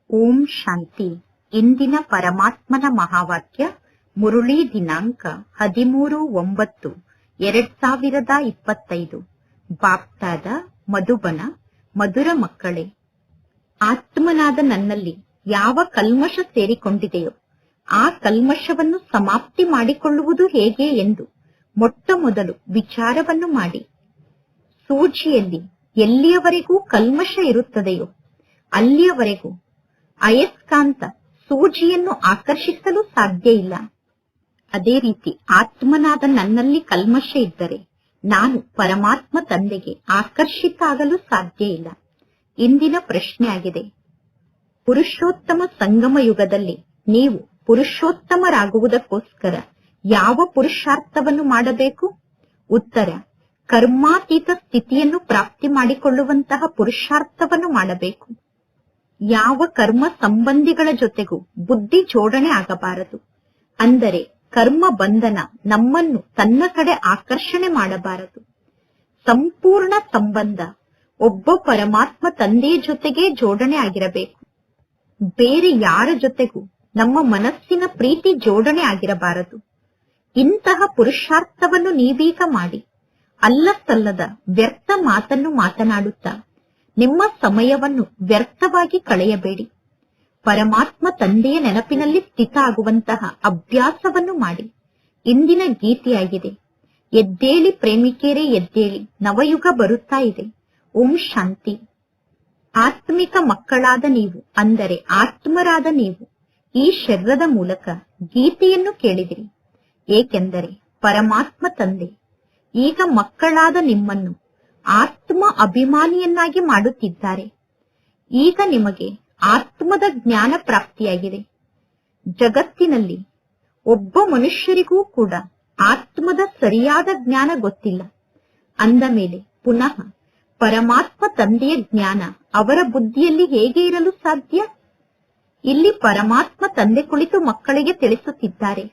ಓಂ ಶಾಂತಿ. ಇಂದಿನ ಪರಮಾತ್ಮನ ಮಹಾವಾಕ್ಯ ಮುರುಳಿ ದಿನಾಂಕ 13/9/2025. ಬಾಪ್ತಾದ ಮಧುಬನ. ಮಧುರ ಮಕ್ಕಳೇ, ಆತ್ಮನಾದ ನನ್ನಲ್ಲಿ ಯಾವ ಕಲ್ಮಶ ಸೇರಿಕೊಂಡಿದೆಯೋ ಆ ಕಲ್ಮಶವನ್ನು ಸಮಾಪ್ತಿ ಮಾಡಿಕೊಳ್ಳುವುದು ಹೇಗೆ ಎಂದು ಮೊಟ್ಟ ಮೊದಲು ವಿಚಾರವನ್ನು ಮಾಡಿ. ಸೂಜಿಯಲ್ಲಿ ಎಲ್ಲಿಯವರೆಗೂ ಕಲ್ಮಶ ಇರುತ್ತದೆಯೋ ಅಲ್ಲಿಯವರೆಗೂ ಅಯಸ್ಕಾಂತ ಸೂಜಿಯನ್ನು ಆಕರ್ಷಿಸಲು ಸಾಧ್ಯ ಇಲ್ಲ. ಅದೇ ರೀತಿ ಆತ್ಮನಾದ ನನ್ನಲ್ಲಿ ಕಲ್ಮಶ ಇದ್ದರೆ ನಾನು ಪರಮಾತ್ಮ ತಂದೆಗೆ ಆಕರ್ಷಿತ ಆಗಲು ಸಾಧ್ಯ ಇಲ್ಲ. ಇಂದಿನ ಪ್ರಶ್ನೆಯಾಗಿದೆ, ಪುರುಷೋತ್ತಮ ಸಂಗಮ ಯುಗದಲ್ಲಿ ನೀವು ಪುರುಷೋತ್ತಮರಾಗುವುದಕ್ಕೋಸ್ಕರ ಯಾವ ಪುರುಷಾರ್ಥವನ್ನು ಮಾಡಬೇಕು? ಉತ್ತರ, ಕರ್ಮಾತೀತ ಸ್ಥಿತಿಯನ್ನು ಪ್ರಾಪ್ತಿ ಮಾಡಿಕೊಳ್ಳುವಂತಹ ಪುರುಷಾರ್ಥವನ್ನು ಮಾಡಬೇಕು. ಯಾವ ಕರ್ಮ ಸಂಬಂಧಿಗಳ ಜೊತೆಗೂ ಬುದ್ಧಿ ಜೋಡಣೆ ಆಗಬಾರದು. ಅಂದರೆ ಕರ್ಮ ಬಂಧನ ನಮ್ಮನ್ನು ತನ್ನ ಕಡೆ ಆಕರ್ಷಣೆ ಮಾಡಬಾರದು. ಸಂಪೂರ್ಣ ಸಂಬಂಧ ಒಬ್ಬ ಪರಮಾತ್ಮ ತಂದೆಯ ಜೊತೆಗೆ ಜೋಡಣೆ ಆಗಿರಬೇಕು. ಬೇರೆ ಯಾರ ಜೊತೆಗೂ ನಮ್ಮ ಮನಸ್ಸಿನ ಪ್ರೀತಿ ಜೋಡಣೆ ಆಗಿರಬಾರದು. ಇಂತಹ ಪುರುಷಾರ್ಥವನ್ನು ನೀವೀಗ ಮಾಡಿ. ಅಲ್ಲ ಸಲ್ಲದ ವ್ಯರ್ಥ ಮಾತನ್ನು ಮಾತನಾಡುತ್ತಾ ನಿಮ್ಮ ಸಮಯವನ್ನು ವ್ಯರ್ಥವಾಗಿ ಕಳೆಯಬೇಡಿ. ಪರಮಾತ್ಮ ತಂದೆಯ ನೆನಪಿನಲ್ಲಿ ಸ್ಥಿತ ಆಗುವಂತಹ ಅಭ್ಯಾಸವನ್ನು ಮಾಡಿ. ಇಂದಿನ ಗೀತೆಯಾಗಿದೆ, ಎದ್ದೇಳಿ ಪ್ರೇಮಿಕೆಯರೇ ಎದ್ದೇಳಿ, ನವಯುಗ ಬರುತ್ತಾ ಇದೆ. ಓಂ ಶಾಂತಿ. ಆತ್ಮಿಕ ಮಕ್ಕಳಾದ ನೀವು, ಅಂದರೆ ಆತ್ಮರಾದ ನೀವು ಈ ಶರೀರದ ಮೂಲಕ ಗೀತೆಯನ್ನು ಕೇಳಿದಿರಿ. ಏಕೆಂದರೆ ಪರಮಾತ್ಮ ತಂದೆ ಈಗ ಮಕ್ಕಳಾದ ನಿಮ್ಮನ್ನು ಆತ್ಮ ಅಭಿಮಾನಿಯನ್ನಾಗಿ ಮಾಡುತ್ತಿದ್ದಾರೆ. ಈಗ ನಿಮಗೆ ಆತ್ಮದ ಜ್ಞಾನ ಪ್ರಾಪ್ತಿಯಾಗಿದೆ. ಜಗತ್ತಿನಲ್ಲಿ ಒಬ್ಬ ಮನುಷ್ಯರಿಗೂ ಕೂಡ ಆತ್ಮದ ಸರಿಯಾದ ಜ್ಞಾನ ಗೊತ್ತಿಲ್ಲ. ಅಂದ ಮೇಲೆ ಪುನಃ ಪರಮಾತ್ಮ ತಂದೆಯ ಜ್ಞಾನ ಅವರ ಬುದ್ಧಿಯಲ್ಲಿ ಹೇಗೆ ಇರಲು ಸಾಧ್ಯ? ಇಲ್ಲಿ ಪರಮಾತ್ಮ ತಂದೆ ಕುಳಿತು ಮಕ್ಕಳಿಗೆ ತಿಳಿಸುತ್ತಿದ್ದಾರೆ.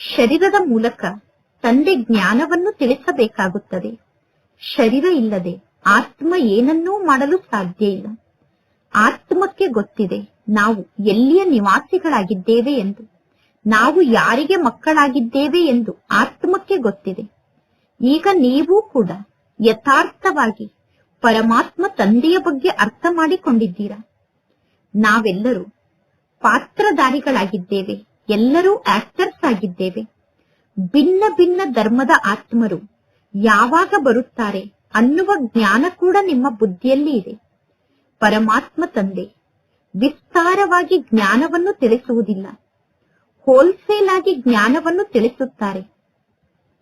ಶರೀರದ ಮೂಲಕ ತಂದೆ ಜ್ಞಾನವನ್ನು ತಿಳಿಸಬೇಕಾಗುತ್ತದೆ. ಶರೀರ ಇಲ್ಲದೆ ಆತ್ಮ ಏನನ್ನೂ ಮಾಡಲು ಸಾಧ್ಯ ಇಲ್ಲ. ಆತ್ಮಕ್ಕೆ ಗೊತ್ತಿದೆ ನಾವು ಎಲ್ಲಿಯ ನಿವಾಸಿಗಳಾಗಿದ್ದೇವೆ ಎಂದು, ನಾವು ಯಾರಿಗೆ ಮಕ್ಕಳಾಗಿದ್ದೇವೆ ಎಂದು ಆತ್ಮಕ್ಕೆ ಗೊತ್ತಿದೆ. ಈಗ ನೀವು ಕೂಡ ಯಥಾರ್ಥವಾಗಿ ಪರಮಾತ್ಮ ತಂದೆಯ ಬಗ್ಗೆ ಅರ್ಥ ಮಾಡಿಕೊಂಡಿದ್ದೀರಾ. ನಾವೆಲ್ಲರೂ ಪಾತ್ರಧಾರಿಗಳಾಗಿದ್ದೇವೆ, ಎಲ್ಲರೂ ಆಕ್ಟರ್ಸ್ ಆಗಿದ್ದೇವೆ. ಭಿನ್ನ ಭಿನ್ನ ಧರ್ಮದ ಆತ್ಮರು ಯಾವಾಗ ಬರುತ್ತಾರೆ ಅನ್ನುವ ಜ್ಞಾನ ಕೂಡ ನಿಮ್ಮ ಬುದ್ಧಿಯಲ್ಲಿ ಇದೆ. ಪರಮಾತ್ಮ ತಂದೆ ವಿಸ್ತಾರವಾಗಿ ಜ್ಞಾನವನ್ನು ತಿಳಿಸುವುದಿಲ್ಲ, ಹೋಲ್ಸೇಲ್ ಆಗಿ ಜ್ಞಾನವನ್ನು ತಿಳಿಸುತ್ತಾರೆ.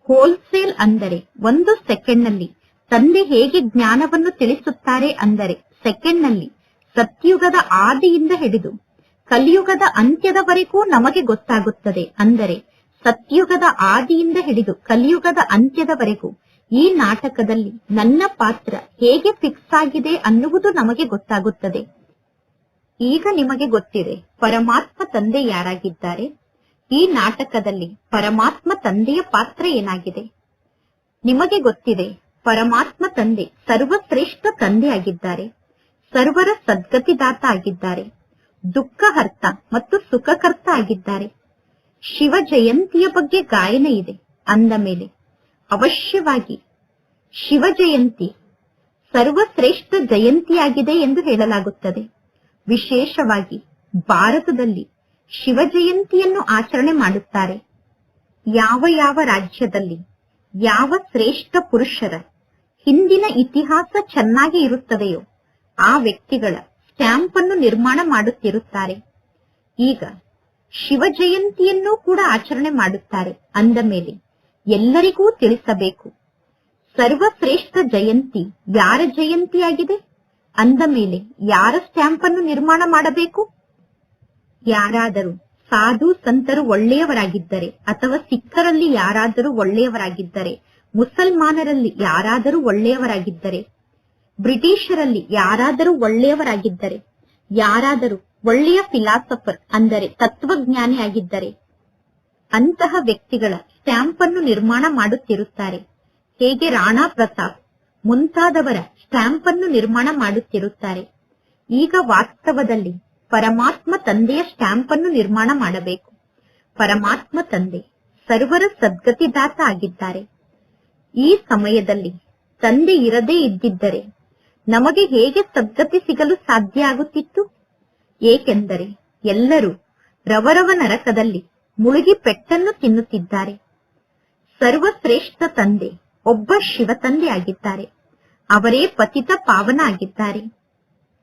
ಹೋಲ್ಸೇಲ್ ಅಂದರೆ 1 ಸೆಕೆಂಡ್ನಲ್ಲಿ ತಂದೆ ಹೇಗೆ ಜ್ಞಾನವನ್ನು ತಿಳಿಸುತ್ತಾರೆ ಅಂದರೆ ಸೆಕೆಂಡ್ನಲ್ಲಿ ಸತ್ಯುಗದ ಆದಿಯಿಂದ ಹಿಡಿದು ಕಲಿಯುಗದ ಅಂತ್ಯದವರೆಗೂ ನಮಗೆ ಗೊತ್ತಾಗುತ್ತದೆ. ಅಂದರೆ ಸತ್ಯುಗದ ಆದಿಯಿಂದ ಹಿಡಿದು ಕಲಿಯುಗದ ಅಂತ್ಯದವರೆಗೂ ಈ ನಾಟಕದಲ್ಲಿ ನನ್ನ ಪಾತ್ರ ಹೇಗೆ ಫಿಕ್ಸ್ ಆಗಿದೆ ಅನ್ನುವುದು ನಮಗೆ ಗೊತ್ತಾಗುತ್ತದೆ. ಈಗ ನಿಮಗೆ ಗೊತ್ತಿದೆ ಪರಮಾತ್ಮ ತಂದೆ ಯಾರಾಗಿದ್ದಾರೆ. ಈ ನಾಟಕದಲ್ಲಿ ಪರಮಾತ್ಮ ತಂದೆಯ ಪಾತ್ರ ಏನಾಗಿದೆ. ನಿಮಗೆ ಗೊತ್ತಿದೆ ಪರಮಾತ್ಮ ತಂದೆ ಸರ್ವಶ್ರೇಷ್ಠ ತಂದೆ ಆಗಿದ್ದಾರೆ, ಸರ್ವರ ಸದ್ಗತಿದಾತ ಆಗಿದ್ದಾರೆ, ದುಃಖಹರ್ತ ಮತ್ತು ಸುಖಕರ್ತ ಆಗಿದ್ದಾರೆ. ಶಿವ ಜಯಂತಿಯ ಬಗ್ಗೆ ಗಾಯನ ಇದೆ. ಅಂದ ಮೇಲೆ ಅವಶ್ಯವಾಗಿ ಶಿವ ಜಯಂತಿ ಸರ್ವಶ್ರೇಷ್ಠ ಜಯಂತಿಯಾಗಿದೆ ಎಂದು ಹೇಳಲಾಗುತ್ತದೆ. ವಿಶೇಷವಾಗಿ ಭಾರತದಲ್ಲಿ ಶಿವ ಜಯಂತಿಯನ್ನು ಆಚರಣೆ ಮಾಡುತ್ತಾರೆ. ಯಾವ ಯಾವ ರಾಜ್ಯದಲ್ಲಿ ಯಾವ ಶ್ರೇಷ್ಠ ಪುರುಷರ ಹಿಂದಿನ ಇತಿಹಾಸ ಚೆನ್ನಾಗಿ ಇರುತ್ತದೆಯೋ ಆ ವ್ಯಕ್ತಿಗಳ ಸ್ಟ್ಯಾಂಪ್ ಅನ್ನು ನಿರ್ಮಾಣ ಮಾಡುತ್ತಿರುತ್ತಾರೆ. ಈಗ ಶಿವ ಜಯಂತಿಯನ್ನು ಕೂಡ ಆಚರಣೆ ಮಾಡುತ್ತಾರೆ. ಅಂದ ಮೇಲೆ ಎಲ್ಲರಿಗೂ ತಿಳಿಸಬೇಕು ಸರ್ವಶ್ರೇಷ್ಠ ಜಯಂತಿ ಯಾರ ಜಯಂತಿಯಾಗಿದೆ. ಅಂದ ಮೇಲೆ ಯಾರ ಸ್ಟ್ಯಾಂಪ್ ಅನ್ನು ನಿರ್ಮಾಣ ಮಾಡಬೇಕು? ಯಾರಾದರೂ ಸಾಧು ಸಂತರು ಒಳ್ಳೆಯವರಾಗಿದ್ದರೆ, ಅಥವಾ ಸಿಖ್ಖರಲ್ಲಿ ಯಾರಾದರೂ ಒಳ್ಳೆಯವರಾಗಿದ್ದರೆ, ಮುಸಲ್ಮಾನರಲ್ಲಿ ಯಾರಾದರೂ ಒಳ್ಳೆಯವರಾಗಿದ್ದರೆ, ಬ್ರಿಟಿಷರಲ್ಲಿ ಯಾರಾದರೂ ಒಳ್ಳೆಯವರಾಗಿದ್ದರೆ, ಯಾರಾದರೂ ಒಳ್ಳೆಯ ಫಿಲಾಸಫರ್ ಅಂದರೆ ತತ್ವಜ್ಞಾನಿ ಆಗಿದ್ದರೆ ಅಂತಹ ವ್ಯಕ್ತಿಗಳ ಸ್ಟ್ಯಾಂಪ್ ಅನ್ನು ನಿರ್ಮಾಣ ಮಾಡುತ್ತಿರುತ್ತಾರೆ. ಹೇಗೆ ರಾಣಾ ಪ್ರತಾಪ್ ಮುಂತಾದವರ ಸ್ಟ್ಯಾಂಪ್ ಅನ್ನು ನಿರ್ಮಾಣ ಮಾಡುತ್ತಿರುತ್ತಾರೆ. ಈಗ ವಾಸ್ತವದಲ್ಲಿ ಪರಮಾತ್ಮ ತಂದೆಯ ಸ್ಟ್ಯಾಂಪ್ ಅನ್ನು ನಿರ್ಮಾಣ ಮಾಡಬೇಕು. ಪರಮಾತ್ಮ ತಂದೆ ಸರ್ವರ ಸದ್ಗತಿದಾತ ಆಗಿದ್ದಾರೆ. ಈ ಸಮಯದಲ್ಲಿ ತಂದೆ ಇರದೇ ಇದ್ದಿದ್ದರೆ ನಮಗೆ ಹೇಗೆ ಸದ್ಗತಿ ಸಿಗಲು ಸಾಧ್ಯ ಆಗುತ್ತಿತ್ತು? ಏಕೆಂದರೆ ಎಲ್ಲರೂ ರವರವ ನರಕದಲ್ಲಿ ಮುಳುಗಿ ಪೆಟ್ಟನ್ನು ತಿನ್ನುತ್ತಿದ್ದಾರೆ. ಸರ್ವಶ್ರೇಷ್ಠ ತಂದೆ ಒಬ್ಬ ಶಿವ ತಂದೆ ಆಗಿದ್ದಾರೆ. ಅವರೇ ಪತಿತ ಪಾವನ ಆಗಿದ್ದಾರೆ.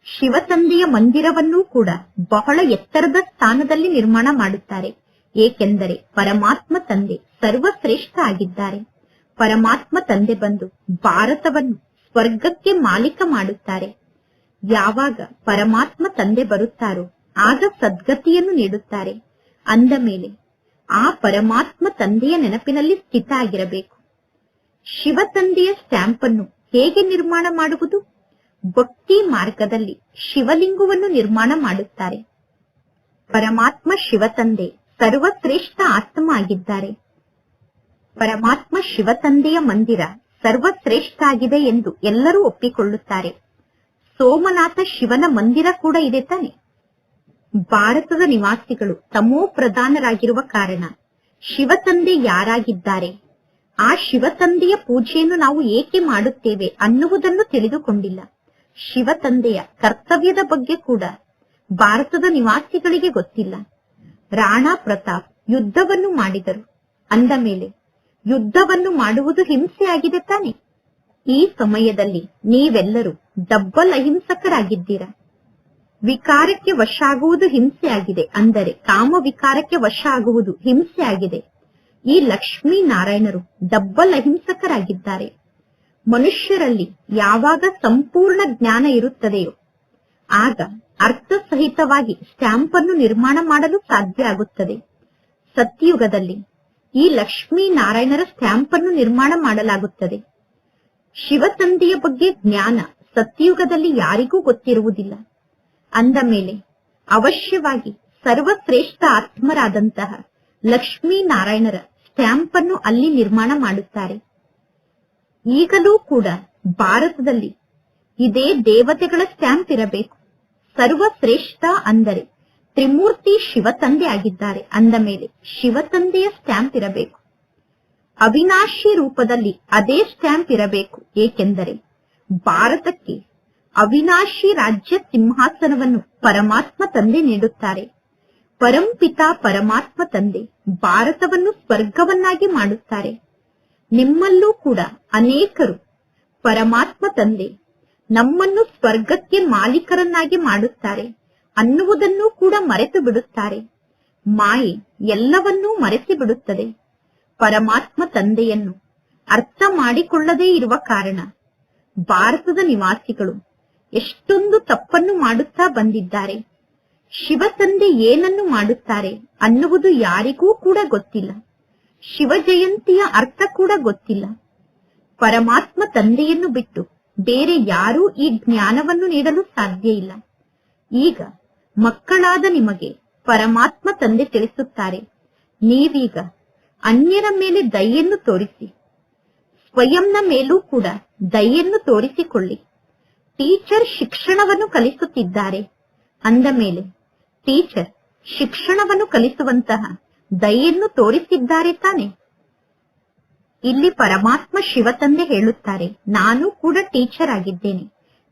ಶಿವ ತಂದೆಯ ಮಂದಿರವನ್ನೂ ಕೂಡ ಬಹಳ ಎತ್ತರದ ಸ್ಥಾನದಲ್ಲಿ ನಿರ್ಮಾಣ ಮಾಡುತ್ತಾರೆ. ಏಕೆಂದರೆ ಪರಮಾತ್ಮ ತಂದೆ ಸರ್ವಶ್ರೇಷ್ಠ ಆಗಿದ್ದಾರೆ. ಪರಮಾತ್ಮ ತಂದೆ ಬಂದು ಭಾರತವನ್ನು ಸ್ವರ್ಗಕ್ಕೆ ಮಾಲೀಕ ಮಾಡುತ್ತಾರೆ. ಯಾವಾಗ ಪರಮಾತ್ಮ ತಂದೆ ಬರುತ್ತಾರೋ ಆಗ ಸದ್ಗತಿಯನ್ನು ನೀಡುತ್ತಾರೆ. ಅಂದ ಮೇಲೆ ಆ ಪರಮಾತ್ಮ ತಂದೆಯ ನೆನಪಿನಲ್ಲಿ ಸ್ಥಿತ ಆಗಿರಬೇಕು. ಶಿವ ತಂದೆಯ ಸ್ಟ್ಯಾಂಪ್ ಅನ್ನು ಹೇಗೆ ನಿರ್ಮಾಣ ಮಾಡುವುದು? ಭಕ್ತಿ ಮಾರ್ಗದಲ್ಲಿ ಶಿವಲಿಂಗವನ್ನು ನಿರ್ಮಾಣ ಮಾಡುತ್ತಾರೆ. ಪರಮಾತ್ಮ ಶಿವ ತಂದೆ ಸರ್ವಶ್ರೇಷ್ಠ ಆತ್ಮ ಆಗಿದ್ದಾರೆ. ಪರಮಾತ್ಮ ಶಿವ ತಂದೆಯ ಮಂದಿರ ಸರ್ವಶ್ರೇಷ್ಠ ಆಗಿದೆ ಎಂದು ಎಲ್ಲರೂ ಒಪ್ಪಿಕೊಳ್ಳುತ್ತಾರೆ. ಸೋಮನಾಥ ಶಿವನ ಮಂದಿರ ಕೂಡ ಇದೆ ತಾನೆ. ಭಾರತದ ನಿವಾಸಿಗಳು ತಮೋ ಪ್ರಧಾನರಾಗಿರುವ ಕಾರಣ ಶಿವ ತಂದೆ ಯಾರಾಗಿದ್ದಾರೆ, ಆ ಶಿವ ತಂದೆಯ ಪೂಜೆಯನ್ನು ನಾವು ಏಕೆ ಮಾಡುತ್ತೇವೆ ಅನ್ನುವುದನ್ನು ತಿಳಿದುಕೊಂಡಿಲ್ಲ. ಶಿವ ತಂದೆಯ ಕರ್ತವ್ಯದ ಬಗ್ಗೆ ಕೂಡ ಭಾರತದ ನಿವಾಸಿಗಳಿಗೆ ಗೊತ್ತಿಲ್ಲ. ರಾಣಾ ಪ್ರತಾಪ್ ಯುದ್ಧವನ್ನು ಮಾಡಿದರು. ಅಂದ ಮೇಲೆ ಯುದ್ಧವನ್ನು ಮಾಡುವುದು ಹಿಂಸೆ ಆಗಿದೆ ತಾನೆ. ಈ ಸಮಯದಲ್ಲಿ ನೀವೆಲ್ಲರೂ ಡಬ್ಬಲ್ ಅಹಿಂಸಕರಾಗಿದ್ದೀರಾ. ವಿಕಾರಕ್ಕೆ ವಶ ಆಗುವುದು ಹಿಂಸೆ ಆಗಿದೆ, ಅಂದರೆ ಕಾಮ ವಿಕಾರಕ್ಕೆ ವಶ ಆಗುವುದು ಹಿಂಸೆ ಆಗಿದೆ. ಈ ಲಕ್ಷ್ಮೀ ನಾರಾಯಣರು ಡಬ್ಬಲ್ ಅಹಿಂಸಕರಾಗಿದ್ದಾರೆ. ಮನುಷ್ಯರಲ್ಲಿ ಯಾವಾಗ ಸಂಪೂರ್ಣ ಜ್ಞಾನ ಇರುತ್ತದೆಯೋ ಆಗ ಅರ್ಥಸಹಿತವಾಗಿ ಸ್ಟ್ಯಾಂಪ್ ಅನ್ನು ನಿರ್ಮಾಣ ಮಾಡಲು ಸಾಧ್ಯ ಆಗುತ್ತದೆ. ಸತ್ಯಯುಗದಲ್ಲಿ ಈ ಲಕ್ಷ್ಮೀ ನಾರಾಯಣರ ಸ್ಟ್ಯಾಂಪ್ ಅನ್ನು ನಿರ್ಮಾಣ ಮಾಡಲಾಗುತ್ತದೆ. ಶಿವ ತಂದೆಯ ಬಗ್ಗೆ ಜ್ಞಾನ ಸತ್ಯಯುಗದಲ್ಲಿ ಯಾರಿಗೂ ಗೊತ್ತಿರುವುದಿಲ್ಲ. ಅಂದ ಮೇಲೆ ಅವಶ್ಯವಾಗಿ ಸರ್ವಶ್ರೇಷ್ಠ ಆತ್ಮರಾದಂತಹ ಲಕ್ಷ್ಮೀ ನಾರಾಯಣರ ಸ್ಟ್ಯಾಂಪ್ ಅನ್ನು ಅಲ್ಲಿ ನಿರ್ಮಾಣ ಮಾಡುತ್ತಾರೆ. ಈಗಲೂ ಕೂಡ ಭಾರತದಲ್ಲಿ ಇದೇ ದೇವತೆಗಳ ಸ್ಟ್ಯಾಂಪ್ ಇರಬೇಕು. ಸರ್ವಶ್ರೇಷ್ಠ ಅಂದರೆ ತ್ರಿಮೂರ್ತಿ ಶಿವ ತಂದೆ ಆಗಿದ್ದಾರೆ. ಅಂದ ಮೇಲೆ ಶಿವ ತಂದೆಯ ಸ್ಟ್ಯಾಂಪ್ ಇರಬೇಕು. ಅವಿನಾಶಿ ರೂಪದಲ್ಲಿ ಅದೇ ಸ್ಟ್ಯಾಂಪ್ ಇರಬೇಕು. ಏಕೆಂದರೆ ಭಾರತಕ್ಕೆ ಅವಿನಾಶಿ ರಾಜ್ಯ ಸಿಂಹಾಸನವನ್ನು ಪರಮಾತ್ಮ ತಂದೆ ನೀಡುತ್ತಾರೆ. ಪರಂಪಿತಾ ಪರಮಾತ್ಮ ತಂದೆ ಭಾರತವನ್ನು ಸ್ವರ್ಗವನ್ನಾಗಿ ಮಾಡುತ್ತಾರೆ. ನಿಮ್ಮಲ್ಲೂ ಕೂಡ ಅನೇಕರು ಪರಮಾತ್ಮ ತಂದೆ ನಮ್ಮನ್ನು ಸ್ವರ್ಗಕ್ಕೆ ಮಾಲೀಕರನ್ನಾಗಿ ಮಾಡುತ್ತಾರೆ ಅನ್ನುವುದನ್ನು ಕೂಡ ಮರೆತು ಬಿಡುತ್ತಾರೆ. ಮಾಯೆ ಎಲ್ಲವನ್ನೂ ಮರೆಸಿ ಬಿಡುತ್ತದೆ. ಪರಮಾತ್ಮ ತಂದೆಯನ್ನು ಅರ್ಥ ಮಾಡಿಕೊಳ್ಳದೇ ಇರುವ ಕಾರಣ ಭಾರತದ ನಿವಾಸಿಗಳು ಎಷ್ಟೊಂದು ತಪ್ಪನ್ನು ಮಾಡುತ್ತಾ ಬಂದಿದ್ದಾರೆ. ಶಿವ ತಂದೆ ಏನನ್ನು ಮಾಡುತ್ತಾರೆ ಅನ್ನುವುದು ಯಾರಿಗೂ ಕೂಡ ಗೊತ್ತಿಲ್ಲ. ಶಿವ ಜಯಂತಿಯ ಅರ್ಥ ಕೂಡ ಗೊತ್ತಿಲ್ಲ. ಪರಮಾತ್ಮ ತಂದೆಯನ್ನು ಬಿಟ್ಟು ಬೇರೆ ಯಾರೂ ಈ ಜ್ಞಾನವನ್ನು ನೀಡಲು ಸಾಧ್ಯ ಇಲ್ಲ. ಈಗ ಮಕ್ಕಳಾದ ನಿಮಗೆ ಪರಮಾತ್ಮ ತಂದೆ ತಿಳಿಸುತ್ತಾರೆ, ನೀವೀಗ ಅನ್ಯರ ಮೇಲೆ ದಯೆಯನ್ನು ತೋರಿಸಿ, ಸ್ವಯಂನ ಮೇಲೂ ಕೂಡ ದಯೆಯನ್ನು ತೋರಿಸಿಕೊಳ್ಳಿ. ಟೀಚರ್ ಶಿಕ್ಷಣವನ್ನು ಕಲಿಸುತ್ತಿದ್ದಾರೆ. ಅಂದ ಮೇಲೆ ಟೀಚರ್ ಶಿಕ್ಷಣವನ್ನು ಕಲಿಸುವಂತಹ ದಯೆಯನ್ನು ತೋರಿಸಿದ್ದಾರೆ ತಾನೆ. ಇಲ್ಲಿ ಪರಮಾತ್ಮ ಶಿವ ತಂದೆ ಹೇಳುತ್ತಾರೆ, ನಾನು ಕೂಡ ಟೀಚರ್ ಆಗಿದ್ದೇನೆ,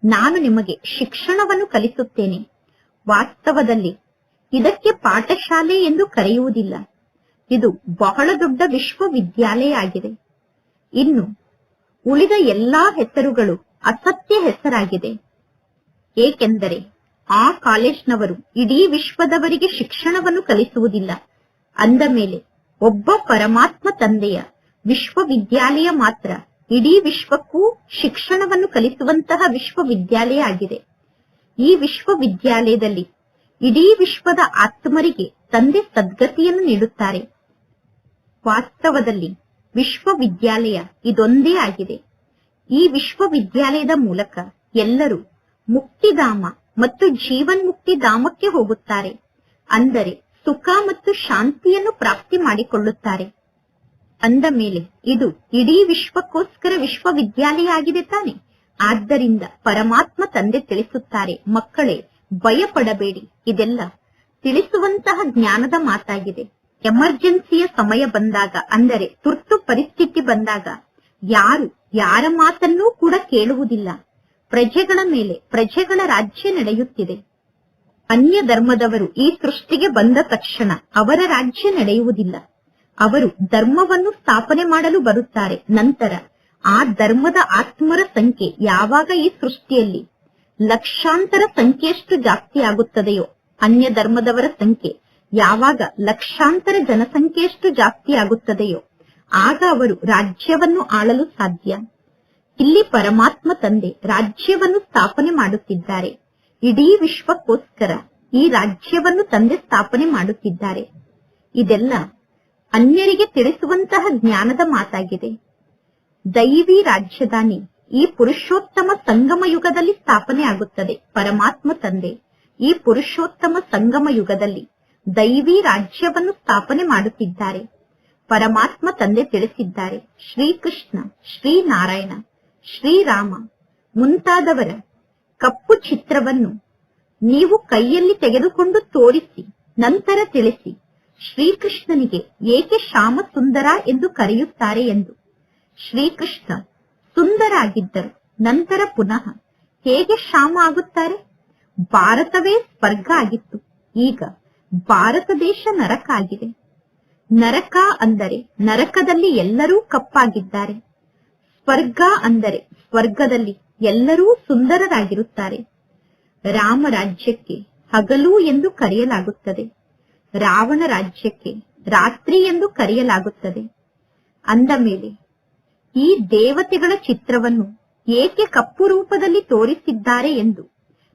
ನಾನು ನಿಮಗೆ ಶಿಕ್ಷಣವನ್ನು ಕಲಿಸುತ್ತೇನೆ. ವಾಸ್ತವದಲ್ಲಿ ಇದಕ್ಕೆ ಪಾಠಶಾಲೆ ಎಂದು ಕರೆಯುವುದಿಲ್ಲ. ಇದು ಬಹಳ ದೊಡ್ಡ ವಿಶ್ವವಿದ್ಯಾಲಯ ಆಗಿದೆ. ಇನ್ನು ಉಳಿದ ಎಲ್ಲಾ ಹೆಸರುಗಳು ಅಸತ್ಯ ಹೆಸರಾಗಿದೆ. ಏಕೆಂದರೆ ಆ ಕಾಲೇಜ್ನವರು ಇಡೀ ವಿಶ್ವದವರಿಗೆ ಶಿಕ್ಷಣವನ್ನು ಕಲಿಸುವುದಿಲ್ಲ. ಅಂದ ಮೇಲೆ ಒಬ್ಬ ಪರಮಾತ್ಮ ತಂದೆಯ ವಿಶ್ವವಿದ್ಯಾಲಯ ಮಾತ್ರ ಇಡೀ ವಿಶ್ವಕ್ಕೂ ಶಿಕ್ಷಣವನ್ನು ಕಲಿಸುವಂತಹ ವಿಶ್ವವಿದ್ಯಾಲಯ ಆಗಿದೆ. ಈ ವಿಶ್ವವಿದ್ಯಾಲಯದಲ್ಲಿ ಇಡೀ ವಿಶ್ವದ ಆತ್ಮರಿಗೆ ತಂದೆ ಸದ್ಗತಿಯನ್ನು ನೀಡುತ್ತಾರೆ. ವಾಸ್ತವದಲ್ಲಿ ವಿಶ್ವವಿದ್ಯಾಲಯ ಇದೊಂದೇ ಆಗಿದೆ. ಈ ವಿಶ್ವವಿದ್ಯಾಲಯದ ಮೂಲಕ ಎಲ್ಲರೂ ಮುಕ್ತಿಧಾಮ ಮತ್ತು ಜೀವನ್ಮುಕ್ತಿ ಧಾಮಕ್ಕೆ ಹೋಗುತ್ತಾರೆ. ಅಂದರೆ ಸುಖ ಮತ್ತು ಶಾಂತಿಯನ್ನು ಪ್ರಾಪ್ತಿ ಮಾಡಿಕೊಳ್ಳುತ್ತಾರೆ. ಅಂದ ಮೇಲೆ ಇದು ಇಡೀ ವಿಶ್ವಕ್ಕೋಸ್ಕರ ವಿಶ್ವವಿದ್ಯಾಲಯ ಆಗಿದೆ ತಾನೆ. ಆದ್ದರಿಂದ ಪರಮಾತ್ಮ ತಂದೆ ತಿಳಿಸುತ್ತಾರೆ, ಮಕ್ಕಳೇ ಭಯ ಪಡಬೇಡಿ. ಇದೆಲ್ಲ ತಿಳಿಸುವಂತಹ ಜ್ಞಾನದ ಮಾತಾಗಿದೆ. ಎಮರ್ಜೆನ್ಸಿಯ ಸಮಯ ಬಂದಾಗ, ಅಂದರೆ ತುರ್ತು ಪರಿಸ್ಥಿತಿ ಬಂದಾಗ ಯಾರು ಯಾರ ಮಾತನ್ನೂ ಕೂಡ ಕೇಳುವುದಿಲ್ಲ. ಪ್ರಜೆಗಳ ಮೇಲೆ ಪ್ರಜೆಗಳ ರಾಜ್ಯ ನಡೆಯುತ್ತಿದೆ. ಅನ್ಯ ಧರ್ಮದವರು ಈ ಸೃಷ್ಟಿಗೆ ಬಂದ ತಕ್ಷಣ ಅವರ ರಾಜ್ಯ ನಡೆಯುವುದಿಲ್ಲ. ಅವರು ಧರ್ಮವನ್ನು ಸ್ಥಾಪನೆ ಮಾಡಲು ಬರುತ್ತಾರೆ. ನಂತರ ಆ ಧರ್ಮದ ಆತ್ಮರ ಸಂಖ್ಯೆ ಯಾವಾಗ ಈ ಸೃಷ್ಟಿಯಲ್ಲಿ ಲಕ್ಷಾಂತರ ಸಂಖ್ಯೆಯಷ್ಟು ಜಾಸ್ತಿ ಆಗುತ್ತದೆಯೋ, ಅನ್ಯ ಧರ್ಮದವರ ಸಂಖ್ಯೆ ಯಾವಾಗ ಲಕ್ಷಾಂತರ ಜನಸಂಖ್ಯೆಯಷ್ಟು ಜಾಸ್ತಿ ಆಗುತ್ತದೆಯೋ, ಆಗ ಅವರು ರಾಜ್ಯವನ್ನು ಆಳಲು ಸಾಧ್ಯ. ಇಲ್ಲಿ ಪರಮಾತ್ಮ ತಂದೆ ರಾಜ್ಯವನ್ನು ಸ್ಥಾಪನೆ ಮಾಡುತ್ತಿದ್ದಾರೆ. ಇಡೀ ವಿಶ್ವಕ್ಕೋಸ್ಕರ ಈ ರಾಜ್ಯವನ್ನು ತಂದೆ ಸ್ಥಾಪನೆ ಮಾಡುತ್ತಿದ್ದಾರೆ. ಇದೆಲ್ಲ ಅನ್ಯರಿಗೆ ತಿಳಿಸುವಂತಹ ಜ್ಞಾನದ ಮಾತಾಗಿದೆ. ದೈವಿ ರಾಜಧಾನಿ ಈ ಪುರುಷೋತ್ತಮ ಸಂಗಮ ಯುಗದಲ್ಲಿ ಸ್ಥಾಪನೆ ಆಗುತ್ತದೆ. ಪರಮಾತ್ಮ ತಂದೆ ಈ ಪುರುಷೋತ್ತಮ ಸಂಗಮ ಯುಗದಲ್ಲಿ ದೈವಿ ರಾಜ್ಯವನ್ನು ಸ್ಥಾಪನೆ ಮಾಡುತ್ತಿದ್ದಾರೆ. ಪರಮಾತ್ಮ ತಂದೆ ತಿಳಿಸಿದ್ದಾರೆ, ಶ್ರೀಕೃಷ್ಣ, ಶ್ರೀನಾರಾಯಣ, ಶ್ರೀರಾಮ ಮುಂತಾದವರ ಕಪ್ಪು ಚಿತ್ರವನ್ನು ನೀವು ಕೈಯಲ್ಲಿ ತೆಗೆದುಕೊಂಡು ತೋರಿಸಿ, ನಂತರ ತಿಳಿಸಿ ಶ್ರೀಕೃಷ್ಣನಿಗೆ ಏಕೆ ಶ್ಯಾಮ ಸುಂದರ ಎಂದು ಕರೆಯುತ್ತಾರೆ ಎಂದು. ಶ್ರೀಕೃಷ್ಣ ಸುಂದರ ಆಗಿದ್ದರು, ನಂತರ ಪುನಃ ಹೇಗೆ ಶ್ಯಾಮ ಆಗುತ್ತಾರೆ? ಭಾರತವೇ ಸ್ವರ್ಗ ಆಗಿತ್ತು, ಈಗ ಭಾರತ ದೇಶ ನರಕ ಆಗಿದೆ. ನರಕ ಅಂದರೆ ನರಕದಲ್ಲಿ ಎಲ್ಲರೂ ಕಪ್ಪಾಗಿದ್ದಾರೆ. ಸ್ವರ್ಗ ಅಂದರೆ ಸ್ವರ್ಗದಲ್ಲಿ ಎಲ್ಲರೂ ಸುಂದರರಾಗಿರುತ್ತಾರೆ. ರಾಮ ರಾಜ್ಯಕ್ಕೆ ಹಗಲು ಎಂದು ಕರೆಯಲಾಗುತ್ತದೆ, ರಾವಣ ರಾಜ್ಯಕ್ಕೆ ರಾತ್ರಿ ಎಂದು ಕರೆಯಲಾಗುತ್ತದೆ. ಅಂದ ಮೇಲೆ ಈ ದೇವತೆಗಳ ಚಿತ್ರವನ್ನು ಏಕೆ ಕಪ್ಪು ರೂಪದಲ್ಲಿ ತೋರಿಸಿದ್ದಾರೆ ಎಂದು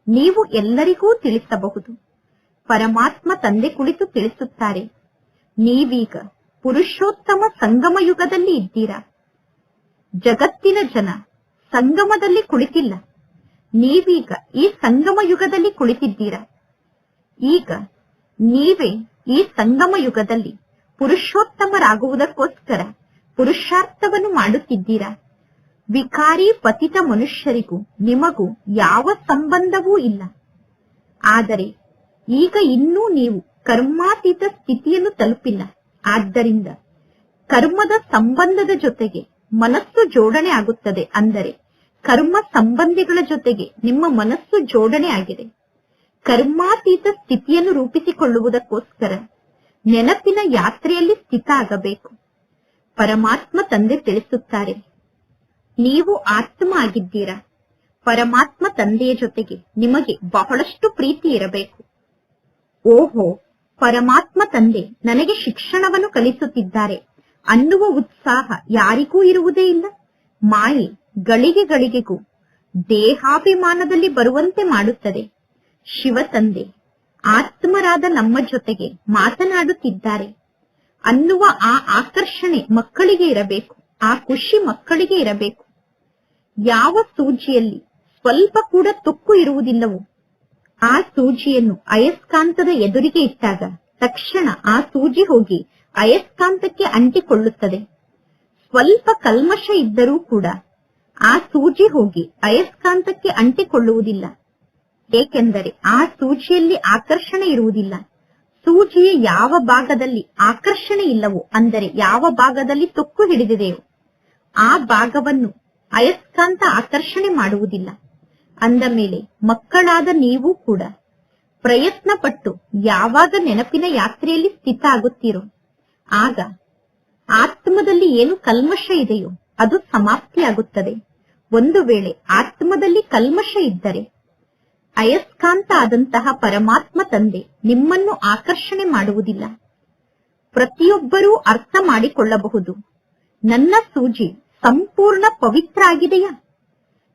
ನೀವು ಎಲ್ಲರಿಗೂ ತಿಳಿಸಬಹುದು. ಪರಮಾತ್ಮ ತಂದೆ ಕುಳಿತು ತಿಳಿಸುತ್ತಾರೆ, ನೀವೀಗ ಪುರುಷೋತ್ತಮ ಸಂಗಮ ಯುಗದಲ್ಲಿ ಇದ್ದೀರಾ. ಜಗತ್ತಿನ ಜನ ಸಂಗಮದಲ್ಲಿ ಕುಳಿತಿಲ್ಲ, ನೀವೀಗ ಈ ಸಂಗಮ ಯುಗದಲ್ಲಿ ಕುಳಿತಿದ್ದೀರಾ. ಈಗ ನೀವೇ ಈ ಸಂಗಮ ಯುಗದಲ್ಲಿ ಪುರುಷೋತ್ತಮರಾಗುವುದಕ್ಕೋಸ್ಕರ ಪುರುಷಾರ್ಥವನ್ನು ಮಾಡುತ್ತಿದ್ದೀರಾ. ವಿಕಾರಿ ಪತಿತ ಮನುಷ್ಯರಿಗೂ ನಿಮಗೂ ಯಾವ ಸಂಬಂಧವೂ ಇಲ್ಲ. ಆದರೆ ಈಗ ಇನ್ನೂ ನೀವು ಕರ್ಮಾತೀತ ಸ್ಥಿತಿಯನ್ನು ತಲುಪಿಲ್ಲ. ಆದ್ದರಿಂದ ಕರ್ಮದ ಸಂಬಂಧದ ಜೊತೆಗೆ ಮನಸ್ಸು ಜೋಡಣೆ ಆಗುತ್ತದೆ. ಅಂದರೆ ಕರ್ಮ ಸಂಬಂಧಿಗಳ ಜೊತೆಗೆ ನಿಮ್ಮ ಮನಸ್ಸು ಜೋಡಣೆ ಆಗಿದೆ. ಕರ್ಮಾತೀತ ಸ್ಥಿತಿಯನ್ನು ರೂಪಿಸಿಕೊಳ್ಳುವುದಕ್ಕೋಸ್ಕರ ನೆನಪಿನ ಯಾತ್ರೆಯಲ್ಲಿ ಸ್ಥಿತ ಆಗಬೇಕು. ಪರಮಾತ್ಮ ತಂದೆ ತಿಳಿಸುತ್ತಾರೆ, ನೀವು ಆತ್ಮ ಆಗಿದ್ದೀರಾ. ಪರಮಾತ್ಮ ತಂದೆಯ ಜೊತೆಗೆ ನಿಮಗೆ ಬಹಳಷ್ಟು ಪ್ರೀತಿ ಇರಬೇಕು. ಓಹೋ, ಪರಮಾತ್ಮ ತಂದೆ ನನಗೆ ಶಿಕ್ಷಣವನ್ನು ಕಲಿಸುತ್ತಿದ್ದಾರೆ ಅನ್ನುವ ಉತ್ಸಾಹ ಯಾರಿಗೂ ಇರುವುದೇ ಇಲ್ಲ. ಮಾಯೆ ಗಳಿಗೆ ಗಳಿಗೆಗೂ ದೇಹಾಭಿಮಾನದಲ್ಲಿ ಬರುವಂತೆ ಮಾಡುತ್ತದೆ. ಶಿವ ತಂದೆ ಆತ್ಮರಾದ ನಮ್ಮ ಜೊತೆಗೆ ಮಾತನಾಡುತ್ತಿದ್ದಾರೆ ಅನ್ನುವ ಆ ಆಕರ್ಷಣೆ ಮಕ್ಕಳಿಗೆ ಇರಬೇಕು, ಆ ಖುಷಿ ಮಕ್ಕಳಿಗೆ ಇರಬೇಕು. ಯಾವ ಸೂಜಿಯಲ್ಲಿ ಸ್ವಲ್ಪ ಕೂಡ ತುಕ್ಕು ಇರುವುದಿಲ್ಲವೋ ಆ ಸೂಜಿಯನ್ನು ಅಯಸ್ಕಾಂತದ ಎದುರಿಗೆ ಇಟ್ಟಾಗ ತಕ್ಷಣ ಆ ಸೂಜಿ ಹೋಗಿ ಅಯಸ್ಕಾಂತಕ್ಕೆ ಅಂಟಿಕೊಳ್ಳುತ್ತದೆ. ಸ್ವಲ್ಪ ಕಲ್ಮಶ ಇದ್ದರೂ ಕೂಡ ಆ ಸೂಜಿ ಹೋಗಿ ಅಯಸ್ಕಾಂತಕ್ಕೆ ಅಂಟಿಕೊಳ್ಳುವುದಿಲ್ಲ. ಏಕೆಂದರೆ ಆ ಸೂಜಿಯಲ್ಲಿ ಆಕರ್ಷಣೆ ಇರುವುದಿಲ್ಲ. ಸೂಜಿಯ ಯಾವ ಭಾಗದಲ್ಲಿ ಆಕರ್ಷಣೆ ಇಲ್ಲವೋ, ಅಂದರೆ ಯಾವ ಭಾಗದಲ್ಲಿ ತುಕ್ಕು ಹಿಡಿದಿದೆಯೋ ಆ ಭಾಗವನ್ನು ಅಯಸ್ಕಾಂತ ಆಕರ್ಷಣೆ ಮಾಡುವುದಿಲ್ಲ. ಅಂದ ಮೇಲೆ ಮಕ್ಕಳಾದ ನೀವು ಕೂಡ ಪ್ರಯತ್ನ ಪಟ್ಟು ಯಾವಾಗ ನೆನಪಿನ ಯಾತ್ರೆಯಲ್ಲಿ ಸ್ಥಿತ ಆಗುತ್ತೀರೋ ಆಗ ಆತ್ಮದಲ್ಲಿ ಏನು ಕಲ್ಮಶ ಇದೆಯೋ ಅದು ಸಮಾಪ್ತಿಯಾಗುತ್ತದೆ. ಒಂದು ವೇಳೆ ಆತ್ಮದಲ್ಲಿ ಕಲ್ಮಶ ಇದ್ದರೆ ಅಯಸ್ಕಾಂತ ಆದಂತಹ ಪರಮಾತ್ಮ ತಂದೆ ನಿಮ್ಮನ್ನು ಆಕರ್ಷಣೆ ಮಾಡುವುದಿಲ್ಲ. ಪ್ರತಿಯೊಬ್ಬರೂ ಅರ್ಥ ಮಾಡಿಕೊಳ್ಳಬಹುದು, ನನ್ನ ಸೂಜಿ ಸಂಪೂರ್ಣ ಪವಿತ್ರ ಆಗಿದೆಯಾ?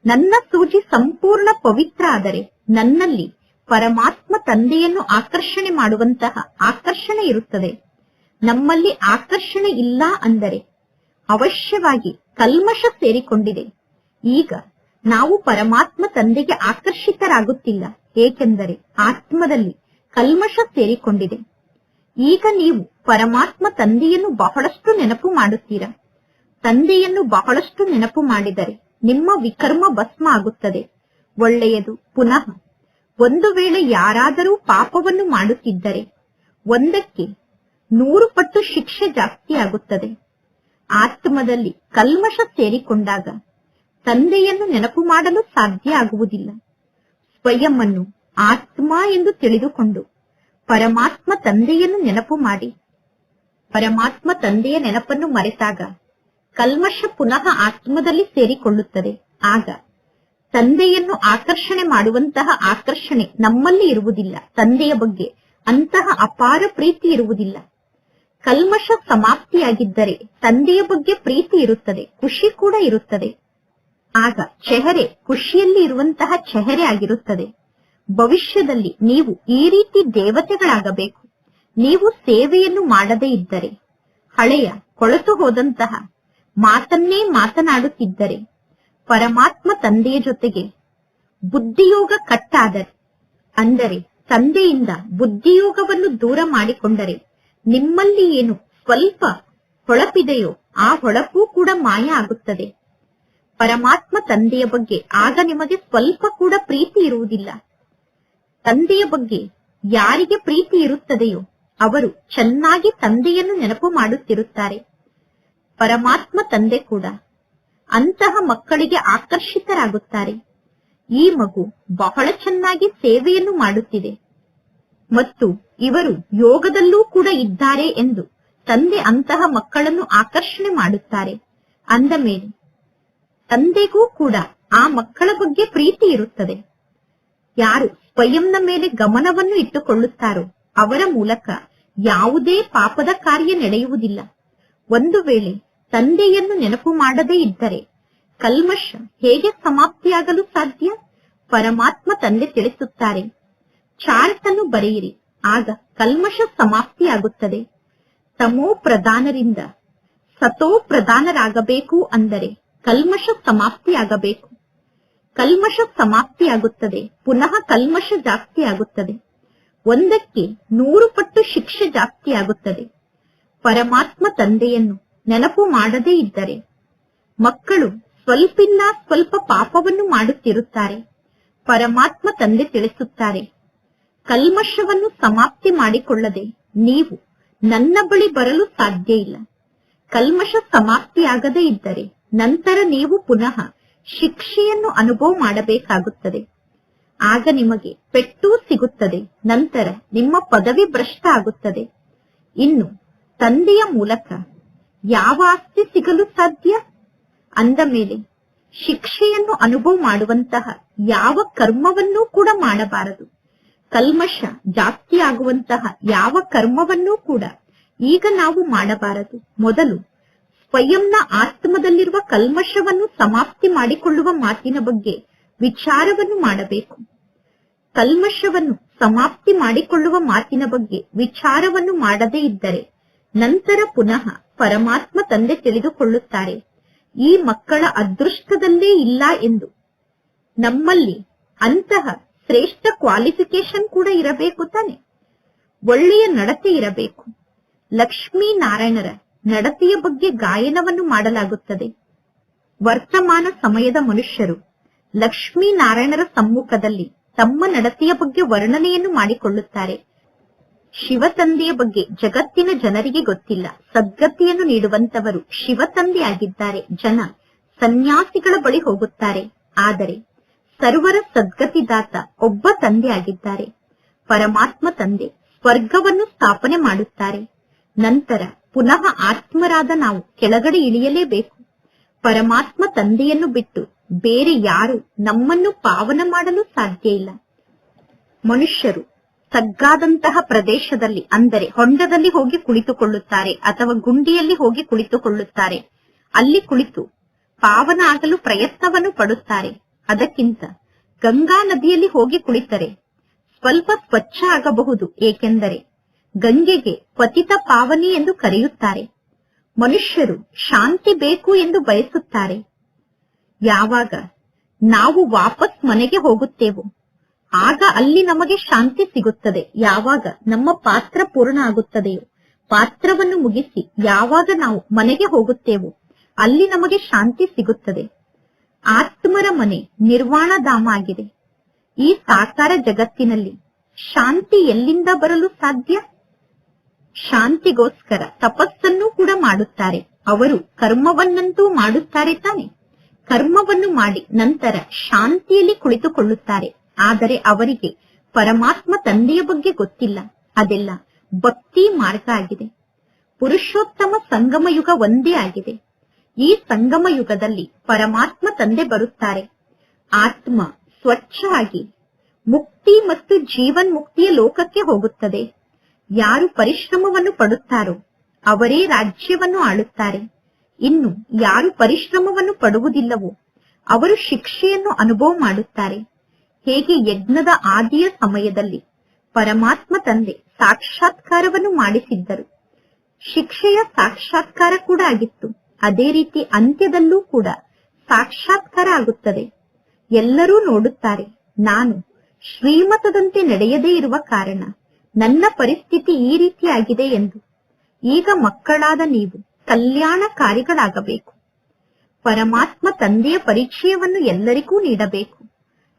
ನನ್ನ ಸೂಜಿ ಸಂಪೂರ್ಣ ಪವಿತ್ರ ಆದರೆ ನನ್ನಲ್ಲಿ ಪರಮಾತ್ಮ ತಂದೆಯನ್ನು ಆಕರ್ಷಣೆ ಮಾಡುವಂತಹ ಆಕರ್ಷಣೆ ಇರುತ್ತದೆ. ನಮ್ಮಲ್ಲಿ ಆಕರ್ಷಣೆ ಇಲ್ಲ ಅಂದರೆ ಅವಶ್ಯವಾಗಿ ಕಲ್ಮಶ ಸೇರಿಕೊಂಡಿದೆ. ಈಗ ನಾವು ಪರಮಾತ್ಮ ತಂದೆಗೆ ಆಕರ್ಷಿತರಾಗುತ್ತಿಲ್ಲ, ಏಕೆಂದರೆ ಆತ್ಮದಲ್ಲಿ ಕಲ್ಮಶ ಸೇರಿಕೊಂಡಿದೆ. ಈಗ ನೀವು ಪರಮಾತ್ಮ ತಂದೆಯನ್ನು ಬಹಳಷ್ಟು ನೆನಪು ಮಾಡುತ್ತೀರಾ. ತಂದೆಯನ್ನು ಬಹಳಷ್ಟು ನೆನಪು ಮಾಡಿದರೆ ನಿಮ್ಮ ವಿಕರ್ಮ ಭಸ್ಮ ಆಗುತ್ತದೆ. ಒಳ್ಳೆಯದು. ಪುನಃ ಒಂದು ವೇಳೆ ಯಾರಾದರೂ ಪಾಪವನ್ನು ಮಾಡುತ್ತಿದ್ದರೆ ಒಂದಕ್ಕೆ 100 ಪಟ್ಟು ಶಿಕ್ಷೆ ಜಾಸ್ತಿಯಾಗುತ್ತದೆ. ಆತ್ಮದಲ್ಲಿ ಕಲ್ಮಶ ಸೇರಿಕೊಂಡಾಗ ತಂದೆಯನ್ನು ನೆನಪು ಮಾಡಲು ಸಾಧ್ಯ ಆಗುವುದಿಲ್ಲ. ಸ್ವಯಂ ಅನ್ನು ಆತ್ಮ ಎಂದು ತಿಳಿದುಕೊಂಡು ಪರಮಾತ್ಮ ತಂದೆಯನ್ನು ನೆನಪು ಮಾಡಿ. ಪರಮಾತ್ಮ ತಂದೆಯ ನೆನಪನ್ನು ಮರೆತಾಗ ಕಲ್ಮಶ ಪುನಃ ಆತ್ಮದಲ್ಲಿ ಸೇರಿಕೊಳ್ಳುತ್ತದೆ. ಆಗ ತಂದೆಯನ್ನು ಆಕರ್ಷಣೆ ಮಾಡುವಂತಹ ಆಕರ್ಷಣೆ ನಮ್ಮಲ್ಲಿ ಇರುವುದಿಲ್ಲ. ತಂದೆಯ ಬಗ್ಗೆ ಅಂತಹ ಅಪಾರ ಪ್ರೀತಿ ಇರುವುದಿಲ್ಲ. ಕಲ್ಮಶ ಸಮಾಪ್ತಿಯಾಗಿದ್ದರೆ ತಂದೆಯ ಬಗ್ಗೆ ಪ್ರೀತಿ ಇರುತ್ತದೆ, ಖುಷಿ ಕೂಡ ಇರುತ್ತದೆ. ಆಗ ಚೆಹರೆ ಖುಷಿಯಲ್ಲಿ ಇರುವಂತಹ ಚೆಹರೆ ಆಗಿರುತ್ತದೆ. ಭವಿಷ್ಯದಲ್ಲಿ ನೀವು ಈ ರೀತಿ ದೇವತೆಗಳಾಗಬೇಕು. ನೀವು ಸೇವೆಯನ್ನು ಮಾಡದೇ ಇದ್ದರೆ, ಹಳೆಯ ಕೊಳೆತು ಹೋದಂತಹ ಮಾತನ್ನೇ ಮಾತನಾಡುತ್ತಿದ್ದರೆ, ಪರಮಾತ್ಮ ತಂದೆಯ ಜೊತೆಗೆ ಬುದ್ಧಿಯೋಗ ಕಟ್ಟಾದರೆ, ಅಂದರೆ ತಂದೆಯಿಂದ ಬುದ್ಧಿಯೋಗವನ್ನು ದೂರ ಮಾಡಿಕೊಂಡರೆ, ನಿಮ್ಮಲ್ಲಿ ಏನು ಸ್ವಲ್ಪ ಹೊಳಪಿದೆಯೋ ಆ ಹೊಳಪು ಕೂಡ ಮಾಯ ಆಗುತ್ತದೆ. ಪರಮಾತ್ಮ ತಂದೆಯ ಬಗ್ಗೆ ಆಗ ನಿಮಗೆ ಸ್ವಲ್ಪ ಕೂಡ ಪ್ರೀತಿ ಇರುವುದಿಲ್ಲ. ತಂದೆಯ ಬಗ್ಗೆ ಯಾರಿಗೆ ಪ್ರೀತಿ ಇರುತ್ತದೆಯೋ ಅವರು ಚೆನ್ನಾಗಿ ತಂದೆಯನ್ನು ನೆನಪು ಮಾಡುತ್ತಿರುತ್ತಾರೆ. ಪರಮಾತ್ಮ ತಂದೆ ಕೂಡ ಅಂತಹ ಮಕ್ಕಳಿಗೆ ಆಕರ್ಷಿತರಾಗುತ್ತಾರೆ. ಈ ಮಗು ಬಹಳ ಚೆನ್ನಾಗಿ ಸೇವೆಯನ್ನು ಮಾಡುತ್ತಿದೆ ಮತ್ತು ಇವರು ಯೋಗದಲ್ಲೂ ಕೂಡ ಇದ್ದಾರೆ ಎಂದು ತಂದೆ ಅಂತಹ ಮಕ್ಕಳನ್ನು ಆಕರ್ಷಣೆ ಮಾಡುತ್ತಾರೆ. ಅಂದ ಮೇಲೆ ತಂದೆಗೂ ಕೂಡ ಆ ಮಕ್ಕಳ ಬಗ್ಗೆ ಪ್ರೀತಿ ಇರುತ್ತದೆ. ಯಾರು ಸ್ವಯಂನ ಮೇಲೆ ಗಮನವನ್ನು ಇಟ್ಟುಕೊಳ್ಳುತ್ತಾರೋ ಅವರ ಮೂಲಕ ಯಾವುದೇ ಪಾಪದ ಕಾರ್ಯ ನಡೆಯುವುದಿಲ್ಲ. ಒಂದು ವೇಳೆ ತಂದೆಯನ್ನು ನೆನಪು ಮಾಡದೇ ಇದ್ದರೆ ಕಲ್ಮಶ ಹೇಗೆ ಸಮಾಪ್ತಿಯಾಗಲು ಸಾಧ್ಯ? ಪರಮಾತ್ಮ ತಂದೆ ತಿಳಿಸುತ್ತಾರೆ, ಚಾರ್ಟ್ ಅನ್ನು ಬರೆಯಿರಿ, ಆಗ ಕಲ್ಮಶ ಸಮಾಪ್ತಿಯಾಗುತ್ತದೆ. ತಮೋ ಪ್ರಧಾನರಿಂದ ಸತೋ ಪ್ರಧಾನರಾಗಬೇಕು ಅಂದರೆ ಕಲ್ಮಶ ಸಮಾಪ್ತಿಯಾಗಬೇಕು. ಕಲ್ಮಶ ಸಮಾಪ್ತಿಯಾಗುತ್ತದೆ, ಪುನಃ ಕಲ್ಮಶ ಜಾಸ್ತಿ ಆಗುತ್ತದೆ. ಒಂದಕ್ಕೆ 100 ಪಟ್ಟು ಶಿಕ್ಷೆ ಜಾಸ್ತಿಯಾಗುತ್ತದೆ. ಪರಮಾತ್ಮ ತಂದೆಯನ್ನು ನೆನಪು ಮಾಡದೇ ಇದ್ದರೆ ಮಕ್ಕಳು ಸ್ವಲ್ಪಿಲ್ಲ ಸ್ವಲ್ಪ ಪಾಪವನ್ನು ಮಾಡುತ್ತಿರುತ್ತಾರೆ. ಪರಮಾತ್ಮ ತಂದೆ ತಿಳಿಸುತ್ತಾರೆ, ಕಲ್ಮಶವನ್ನು ಸಮಾಪ್ತಿ ಮಾಡಿಕೊಳ್ಳದೆ ನೀವು ನನ್ನ ಬಳಿ ಬರಲು ಸಾಧ್ಯ ಇಲ್ಲ. ಕಲ್ಮಶ ಸಮಾಪ್ತಿಯಾಗದೇ ಇದ್ದರೆ ನಂತರ ನೀವು ಪುನಃ ಶಿಕ್ಷೆಯನ್ನು ಅನುಭವ ಮಾಡಬೇಕಾಗುತ್ತದೆ. ಆಗ ನಿಮಗೆ ಪೆಟ್ಟು ಸಿಗುತ್ತದೆ. ನಂತರ ನಿಮ್ಮ ಪದವಿ ಭ್ರಷ್ಟ ಆಗುತ್ತದೆ. ಇನ್ನು ತಂದೆಯ ಮೂಲಕ ಯಾವ ಆಸ್ತಿ ಸಿಗಲು ಸಾಧ್ಯ? ಅಂದ ಮೇಲೆ ಶಿಕ್ಷೆಯನ್ನು ಅನುಭವ ಮಾಡುವಂತಹ ಯಾವ ಕರ್ಮವನ್ನೂ ಕೂಡ ಮಾಡಬಾರದು. ಕಲ್ಮಶ ಜಾಸ್ತಿ ಆಗುವಂತಹ ಯಾವ ಕರ್ಮವನ್ನೂ ಕೂಡ ಈಗ ನಾವು ಮಾಡಬಾರದು. ಮೊದಲು ಸ್ವಯಂನ ಆತ್ಮದಲ್ಲಿರುವ ಕಲ್ಮಶವನ್ನು ಸಮಾಪ್ತಿ ಮಾಡಿಕೊಳ್ಳುವ ಮಾತಿನ ಬಗ್ಗೆ ವಿಚಾರವನ್ನು ಮಾಡಬೇಕು. ಕಲ್ಮಶವನ್ನು ಸಮಾಪ್ತಿ ಮಾಡಿಕೊಳ್ಳುವ ಮಾತಿನ ಬಗ್ಗೆ ವಿಚಾರವನ್ನು ಮಾಡದೇ ಇದ್ದರೆ ನಂತರ ಪುನಃ ಪರಮಾತ್ಮ ತಂದೆ ತಿಳಿದುಕೊಳ್ಳುತ್ತಾರೆ, ಈ ಮಕ್ಕಳ ಅದೃಷ್ಟದಲ್ಲೇ ಇಲ್ಲ ಎಂದು. ನಮ್ಮಲ್ಲಿ ಅಂತಹ ಶ್ರೇಷ್ಠ ಕ್ವಾಲಿಫಿಕೇಶನ್ ಕೂಡ ಇರಬೇಕು ತಾನೆ. ಒಳ್ಳೆಯ ನಡತೆ ಇರಬೇಕು. ಲಕ್ಷ್ಮೀನಾರಾಯಣರ ನಡತೆಯ ಬಗ್ಗೆ ಗಾಯನವನ್ನು ಮಾಡಲಾಗುತ್ತದೆ. ವರ್ತಮಾನ ಸಮಯದ ಮನುಷ್ಯರು ಲಕ್ಷ್ಮೀನಾರಾಯಣರ ಸಮ್ಮುಖದಲ್ಲಿ ತಮ್ಮ ನಡತೆಯ ಬಗ್ಗೆ ವರ್ಣನೆಯನ್ನು ಮಾಡಿಕೊಳ್ಳುತ್ತಾರೆ. ಶಿವತಂದೆಯ ಬಗ್ಗೆ ಜಗತ್ತಿನ ಜನರಿಗೆ ಗೊತ್ತಿಲ್ಲ. ಸದ್ಗತಿಯನ್ನು ನೀಡುವಂತವರು ಶಿವತಂದೆ ಆಗಿದ್ದಾರೆ. ಜನ ಸನ್ಯಾಸಿಗಳ ಬಳಿ ಹೋಗುತ್ತಾರೆ. ಆದರೆ ಸರ್ವರ ಸದ್ಗತಿದಾತ ಒಬ್ಬ ತಂದೆ ಆಗಿದ್ದಾರೆ. ಪರಮಾತ್ಮ ತಂದೆ ಸ್ವರ್ಗವನ್ನು ಸ್ಥಾಪನೆ ಮಾಡುತ್ತಾರೆ. ನಂತರ ಪುನಃ ಆತ್ಮರಾದ ನಾವು ಕೆಳಗಡೆ ಇಳಿಯಲೇಬೇಕು. ಪರಮಾತ್ಮ ತಂದೆಯನ್ನು ಬಿಟ್ಟು ಬೇರೆ ಯಾರು ನಮ್ಮನ್ನು ಪಾವನ ಮಾಡಲು ಸಾಧ್ಯ ಇಲ್ಲ. ಮನುಷ್ಯರು ತಗ್ಗಾದಂತಹ ಪ್ರದೇಶದಲ್ಲಿ ಅಂದರೆ ಹೊಂಡದಲ್ಲಿ ಹೋಗಿ ಕುಳಿತುಕೊಳ್ಳುತ್ತಾರೆ ಅಥವಾ ಗುಂಡಿಯಲ್ಲಿ ಹೋಗಿ ಕುಳಿತುಕೊಳ್ಳುತ್ತಾರೆ. ಅಲ್ಲಿ ಕುಳಿತು ಪಾವನ ಆಗಲು ಪ್ರಯತ್ನವನ್ನು ಪಡುತ್ತಾರೆ. ಅದಕ್ಕಿಂತ ಗಂಗಾ ನದಿಯಲ್ಲಿ ಹೋಗಿ ಕುಳಿತರೆ ಸ್ವಲ್ಪ ಸ್ವಚ್ಛ ಆಗಬಹುದು. ಏಕೆಂದರೆ ಗಂಗೆಗೆ ಪತಿತ ಪಾವನಿ ಎಂದು ಕರೆಯುತ್ತಾರೆ. ಮನುಷ್ಯರು ಶಾಂತಿ ಬೇಕು ಎಂದು ಬಯಸುತ್ತಾರೆ. ಯಾವಾಗ ನಾವು ವಾಪಸ್ ಮನೆಗೆ ಹೋಗುತ್ತೇವೋ ಆಗ ಅಲ್ಲಿ ನಮಗೆ ಶಾಂತಿ ಸಿಗುತ್ತದೆ. ಯಾವಾಗ ನಮ್ಮ ಪಾತ್ರ ಪೂರ್ಣ ಆಗುತ್ತದೆಯೋ, ಪಾತ್ರವನ್ನು ಮುಗಿಸಿ ಯಾವಾಗ ನಾವು ಮನೆಗೆ ಹೋಗುತ್ತೇವೋ ಅಲ್ಲಿ ನಮಗೆ ಶಾಂತಿ ಸಿಗುತ್ತದೆ. ಆತ್ಮರ ಮನೆ ನಿರ್ವಾಣ ಧಾಮ ಆಗಿದೆ. ಈ ಸಾಕಾರ ಜಗತ್ತಿನಲ್ಲಿ ಶಾಂತಿ ಎಲ್ಲಿಂದ ಬರಲು ಸಾಧ್ಯ? ಶಾಂತಿಗೋಸ್ಕರ ತಪಸ್ಸನ್ನು ಕೂಡ ಮಾಡುತ್ತಾರೆ. ಅವರು ಕರ್ಮವನ್ನಂತೂ ಮಾಡುತ್ತಾರೆ ತಾನೆ. ಕರ್ಮವನ್ನು ಮಾಡಿ ನಂತರ ಶಾಂತಿಯಲ್ಲಿ ಕುಳಿತುಕೊಳ್ಳುತ್ತಾರೆ. ಆದರೆ ಅವರಿಗೆ ಪರಮಾತ್ಮ ತಂದೆಯ ಬಗ್ಗೆ ಗೊತ್ತಿಲ್ಲ. ಅದೆಲ್ಲ ಭಕ್ತಿ ಮಾರ್ಗ ಆಗಿದೆ. ಪುರುಷೋತ್ತಮ ಸಂಗಮ ಯುಗ ಒಂದೇ ಆಗಿದೆ. ಈ ಸಂಗಮ ಯುಗದಲ್ಲಿ ಪರಮಾತ್ಮ ತಂದೆ ಬರುತ್ತಾರೆ. ಆತ್ಮ ಸ್ವಚ್ಛ ಆಗಿ ಮುಕ್ತಿ ಮತ್ತು ಜೀವನ್ ಮುಕ್ತಿಯ ಲೋಕಕ್ಕೆ ಹೋಗುತ್ತದೆ. ಯಾರು ಪರಿಶ್ರಮವನ್ನು ಪಡುತ್ತಾರೋ ಅವರೇ ರಾಜ್ಯವನ್ನು ಆಳುತ್ತಾರೆ. ಇನ್ನು ಯಾರು ಪರಿಶ್ರಮವನ್ನು ಪಡುವುದಿಲ್ಲವೋ ಅವರು ಶಿಕ್ಷೆಯನ್ನು ಅನುಭವ ಮಾಡುತ್ತಾರೆ. ಹೇಗೆ ಯಜ್ಞದ ಆದಿಯ ಸಮಯದಲ್ಲಿ ಪರಮಾತ್ಮ ತಂದೆ ಸಾಕ್ಷಾತ್ಕಾರವನ್ನು ಮಾಡಿಸಿದ್ದರು, ಶಿಕ್ಷೆಯ ಸಾಕ್ಷಾತ್ಕಾರ ಕೂಡ ಆಗಿತ್ತು. ಅದೇ ರೀತಿ ಅಂತ್ಯದಲ್ಲೂ ಕೂಡ ಸಾಕ್ಷಾತ್ಕಾರ ಆಗುತ್ತದೆ. ಎಲ್ಲರೂ ನೋಡುತ್ತಾರೆ, ನಾನು ಶ್ರೀಮತದಂತೆ ನಡೆಯದೇ ಇರುವ ಕಾರಣ ನನ್ನ ಪರಿಸ್ಥಿತಿ ಈ ರೀತಿಯಾಗಿದೆ ಎಂದು. ಈಗ ಮಕ್ಕಳಾದ ನೀವು ಕಲ್ಯಾಣಕಾರಿಗಳಾಗಬೇಕು. ಪರಮಾತ್ಮ ತಂದೆಯ ಪರಿಚಯವನ್ನು ಎಲ್ಲರಿಗೂ ನೀಡಬೇಕು.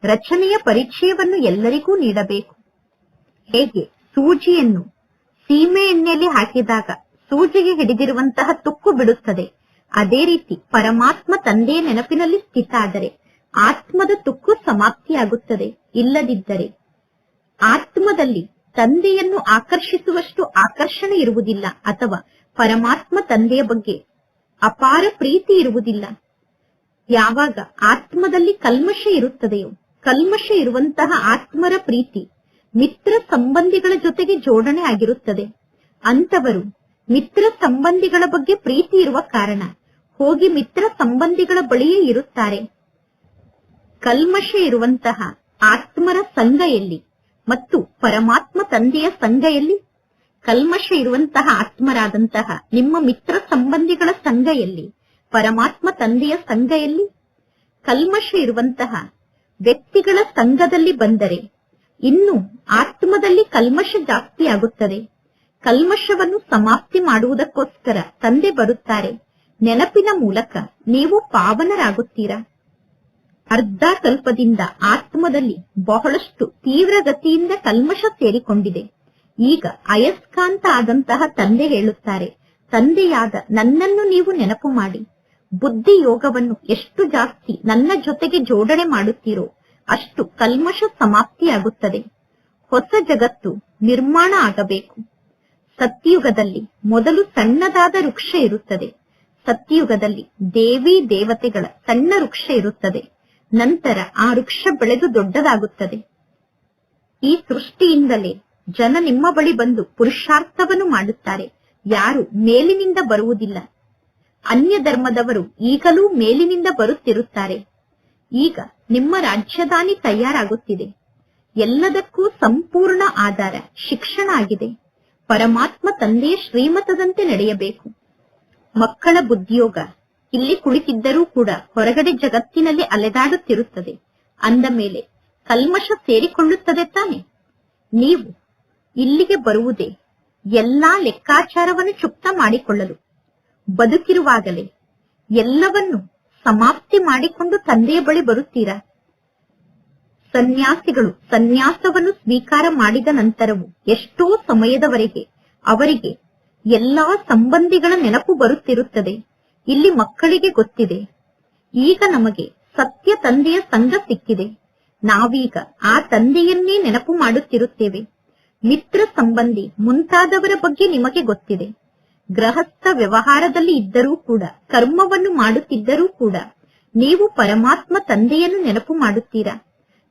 ರಚನೆಯ ಪರಿಚಯವನ್ನು ಎಲ್ಲರಿಗೂ ನೀಡಬೇಕು. ಹೇಗೆ ಸೂಜಿಯನ್ನು ಸೀಮೆ ಎಣ್ಣೆಯಲ್ಲಿ ಹಾಕಿದಾಗ ಸೂಜಿಗೆ ಹಿಡಿದಿರುವಂತಹ ತುಕ್ಕು ಬಿಡುತ್ತದೆ, ಅದೇ ರೀತಿ ಪರಮಾತ್ಮ ತಂದೆಯ ನೆನಪಿನಲ್ಲಿ ಸ್ಥಿತ ಆದರೆ ಆತ್ಮದ ತುಕ್ಕು ಸಮಾಪ್ತಿಯಾಗುತ್ತದೆ. ಇಲ್ಲದಿದ್ದರೆ ಆತ್ಮದಲ್ಲಿ ತಂದೆಯನ್ನು ಆಕರ್ಷಿಸುವಷ್ಟು ಆಕರ್ಷಣೆ ಇರುವುದಿಲ್ಲ, ಅಥವಾ ಪರಮಾತ್ಮ ತಂದೆಯ ಬಗ್ಗೆ ಅಪಾರ ಪ್ರೀತಿ ಇರುವುದಿಲ್ಲ. ಯಾವಾಗ ಆತ್ಮದಲ್ಲಿ ಕಲ್ಮಶ ಇರುತ್ತದೆಯೋ, ಕಲ್ಮಶ ಇರುವಂತಹ ಆತ್ಮರ ಪ್ರೀತಿ ಮಿತ್ರ ಸಂಬಂಧಿಗಳ ಜೊತೆಗೆ ಜೋಡಣೆ ಆಗಿರುತ್ತದೆ. ಅಂತವರು ಮಿತ್ರ ಸಂಬಂಧಿಗಳ ಬಗ್ಗೆ ಪ್ರೀತಿ ಇರುವ ಕಾರಣ ಹೋಗಿ ಮಿತ್ರ ಸಂಬಂಧಿಗಳ ಬಳಿಯೇ ಇರುತ್ತಾರೆ. ಕಲ್ಮಶ ಇರುವಂತಹ ಆತ್ಮರ ಸಂಘ ಎಲ್ಲಿ ಮತ್ತು ಪರಮಾತ್ಮ ತಂದೆಯ ಸಂಘ ಎಲ್ಲಿ? ಕಲ್ಮಶ ಇರುವಂತಹ ಆತ್ಮರಾದಂತಹ ನಿಮ್ಮ ಮಿತ್ರ ಸಂಬಂಧಿಗಳ ಸಂಘ ಎಲ್ಲಿ? ಪರಮಾತ್ಮ ತಂದೆಯ ಸಂಘ ಎಲ್ಲಿ? ಕಲ್ಮಶ ಇರುವಂತಹ ವ್ಯಕ್ತಿಗಳ ಸಂಘದಲ್ಲಿ ಬಂದರೆ ಇನ್ನು ಆತ್ಮದಲ್ಲಿ ಕಲ್ಮಶ ಜಾಸ್ತಿ ಆಗುತ್ತದೆ. ಕಲ್ಮಶವನ್ನು ಸಮಾಪ್ತಿ ಮಾಡುವುದಕ್ಕೋಸ್ಕರ ತಂದೆ ಬರುತ್ತಾರೆ. ನೆನಪಿನ ಮೂಲಕ ನೀವು ಪಾವನರಾಗುತ್ತೀರಾ. ಅರ್ಧ ಕಲ್ಪದಿಂದ ಆತ್ಮದಲ್ಲಿ ಬಹಳಷ್ಟು ತೀವ್ರ ಗತಿಯಿಂದ ಕಲ್ಮಶ ಸೇರಿಕೊಂಡಿದೆ. ಈಗ ಅಯಸ್ಕಾಂತ ಆದಂತಹ ತಂದೆ ಹೇಳುತ್ತಾರೆ, ತಂದೆಯಾದ ನನ್ನನ್ನು ನೀವು ನೆನಪು ಮಾಡಿ. ಬುದ್ಧಿ ಯೋಗವನ್ನು ಎಷ್ಟು ಜಾಸ್ತಿ ನನ್ನ ಜೊತೆಗೆ ಜೋಡಣೆ ಮಾಡುತ್ತೀರೋ ಅಷ್ಟು ಕಲ್ಮಶ ಸಮಾಪ್ತಿಯಾಗುತ್ತದೆ. ಹೊಸ ಜಗತ್ತು ನಿರ್ಮಾಣ ಆಗಬೇಕು. ಸತ್ಯುಗದಲ್ಲಿ ಮೊದಲು ಸಣ್ಣದಾದ ವೃಕ್ಷ ಇರುತ್ತದೆ. ಸತ್ಯುಗದಲ್ಲಿ ದೇವಿ ದೇವತೆಗಳ ಸಣ್ಣ ವೃಕ್ಷ ಇರುತ್ತದೆ. ನಂತರ ಆ ವೃಕ್ಷ ಬೆಳೆದು ದೊಡ್ಡದಾಗುತ್ತದೆ. ಈ ಸೃಷ್ಟಿಯಿಂದಲೇ ಜನ ನಿಮ್ಮ ಬಳಿ ಬಂದು ಪುರುಷಾರ್ಥವನ್ನು ಮಾಡುತ್ತಾರೆ. ಯಾರು ಮೇಲಿನಿಂದ ಬರುವುದಿಲ್ಲ. ಅನ್ಯ ಧರ್ಮದವರು ಈಗಲೂ ಮೇಲಿನಿಂದ ಬರುತ್ತಿರುತ್ತಾರೆ. ಈಗ ನಿಮ್ಮ ರಾಜ್ಯಧಾನಿ ತಯಾರಾಗುತ್ತಿದೆ. ಎಲ್ಲದಕ್ಕೂ ಸಂಪೂರ್ಣ ಆಧಾರ ಶಿಕ್ಷಣ ಆಗಿದೆ. ಪರಮಾತ್ಮ ತಂದೆಯ ಶ್ರೀಮತದಂತೆ ನಡೆಯಬೇಕು. ಮಕ್ಕಳ ಬುದ್ಧಿಯೋಗ ಇಲ್ಲಿ ಕುಳಿತಿದ್ದರೂ ಕೂಡ ಹೊರಗಡೆ ಜಗತ್ತಿನಲ್ಲಿ ಅಲೆದಾಡುತ್ತಿರುತ್ತದೆ. ಅಂದ ಮೇಲೆ ಕಲ್ಮಶ ಸೇರಿಕೊಳ್ಳುತ್ತದೆ ತಾನೆ. ನೀವು ಇಲ್ಲಿಗೆ ಬರುವುದೇ ಎಲ್ಲಾ ಲೆಕ್ಕಾಚಾರವನ್ನು ಚುಕ್ತ ಮಾಡಿಕೊಳ್ಳಲು. ಬದುಕಿರುವಾಗಲೇ ಎಲ್ಲವನ್ನು ಸಮಾಪ್ತಿ ಮಾಡಿಕೊಂಡು ತಂದೆಯ ಬಳಿ ಬರುತ್ತೀರಾ? ಸನ್ಯಾಸಿಗಳು ಸನ್ಯಾಸವನ್ನು ಸ್ವೀಕಾರ ಮಾಡಿದ ನಂತರವೂ ಎಷ್ಟೋ ಸಮಯದವರೆಗೆ ಅವರಿಗೆ ಎಲ್ಲಾ ಸಂಬಂಧಿಗಳ ನೆನಪು ಬರುತ್ತಿರುತ್ತದೆ. ಇಲ್ಲಿ ಮಕ್ಕಳಿಗೆ ಗೊತ್ತಿದೆ, ಈಗ ನಮಗೆ ಸತ್ಯ ತಂದೆಯ ಸಂಘ ಸಿಕ್ಕಿದೆ. ನಾವೀಗ ಆ ತಂದೆಯನ್ನೇ ನೆನಪು ಮಾಡುತ್ತಿರುತ್ತೇವೆ. ಮಿತ್ರ ಸಂಬಂಧಿ ಮುಂತಾದವರ ಬಗ್ಗೆ ನಿಮಗೆ ಗೊತ್ತಿದೆ. ಗೃಹಸ್ಥ ವ್ಯವಹಾರದಲ್ಲಿ ಇದ್ದರೂ ಕೂಡ, ಕರ್ಮವನ್ನು ಮಾಡುತ್ತಿದ್ದರೂ ಕೂಡ ನೀವು ಪರಮಾತ್ಮ ತಂದೆಯನ್ನು ನೆನಪು ಮಾಡುತ್ತೀರಾ.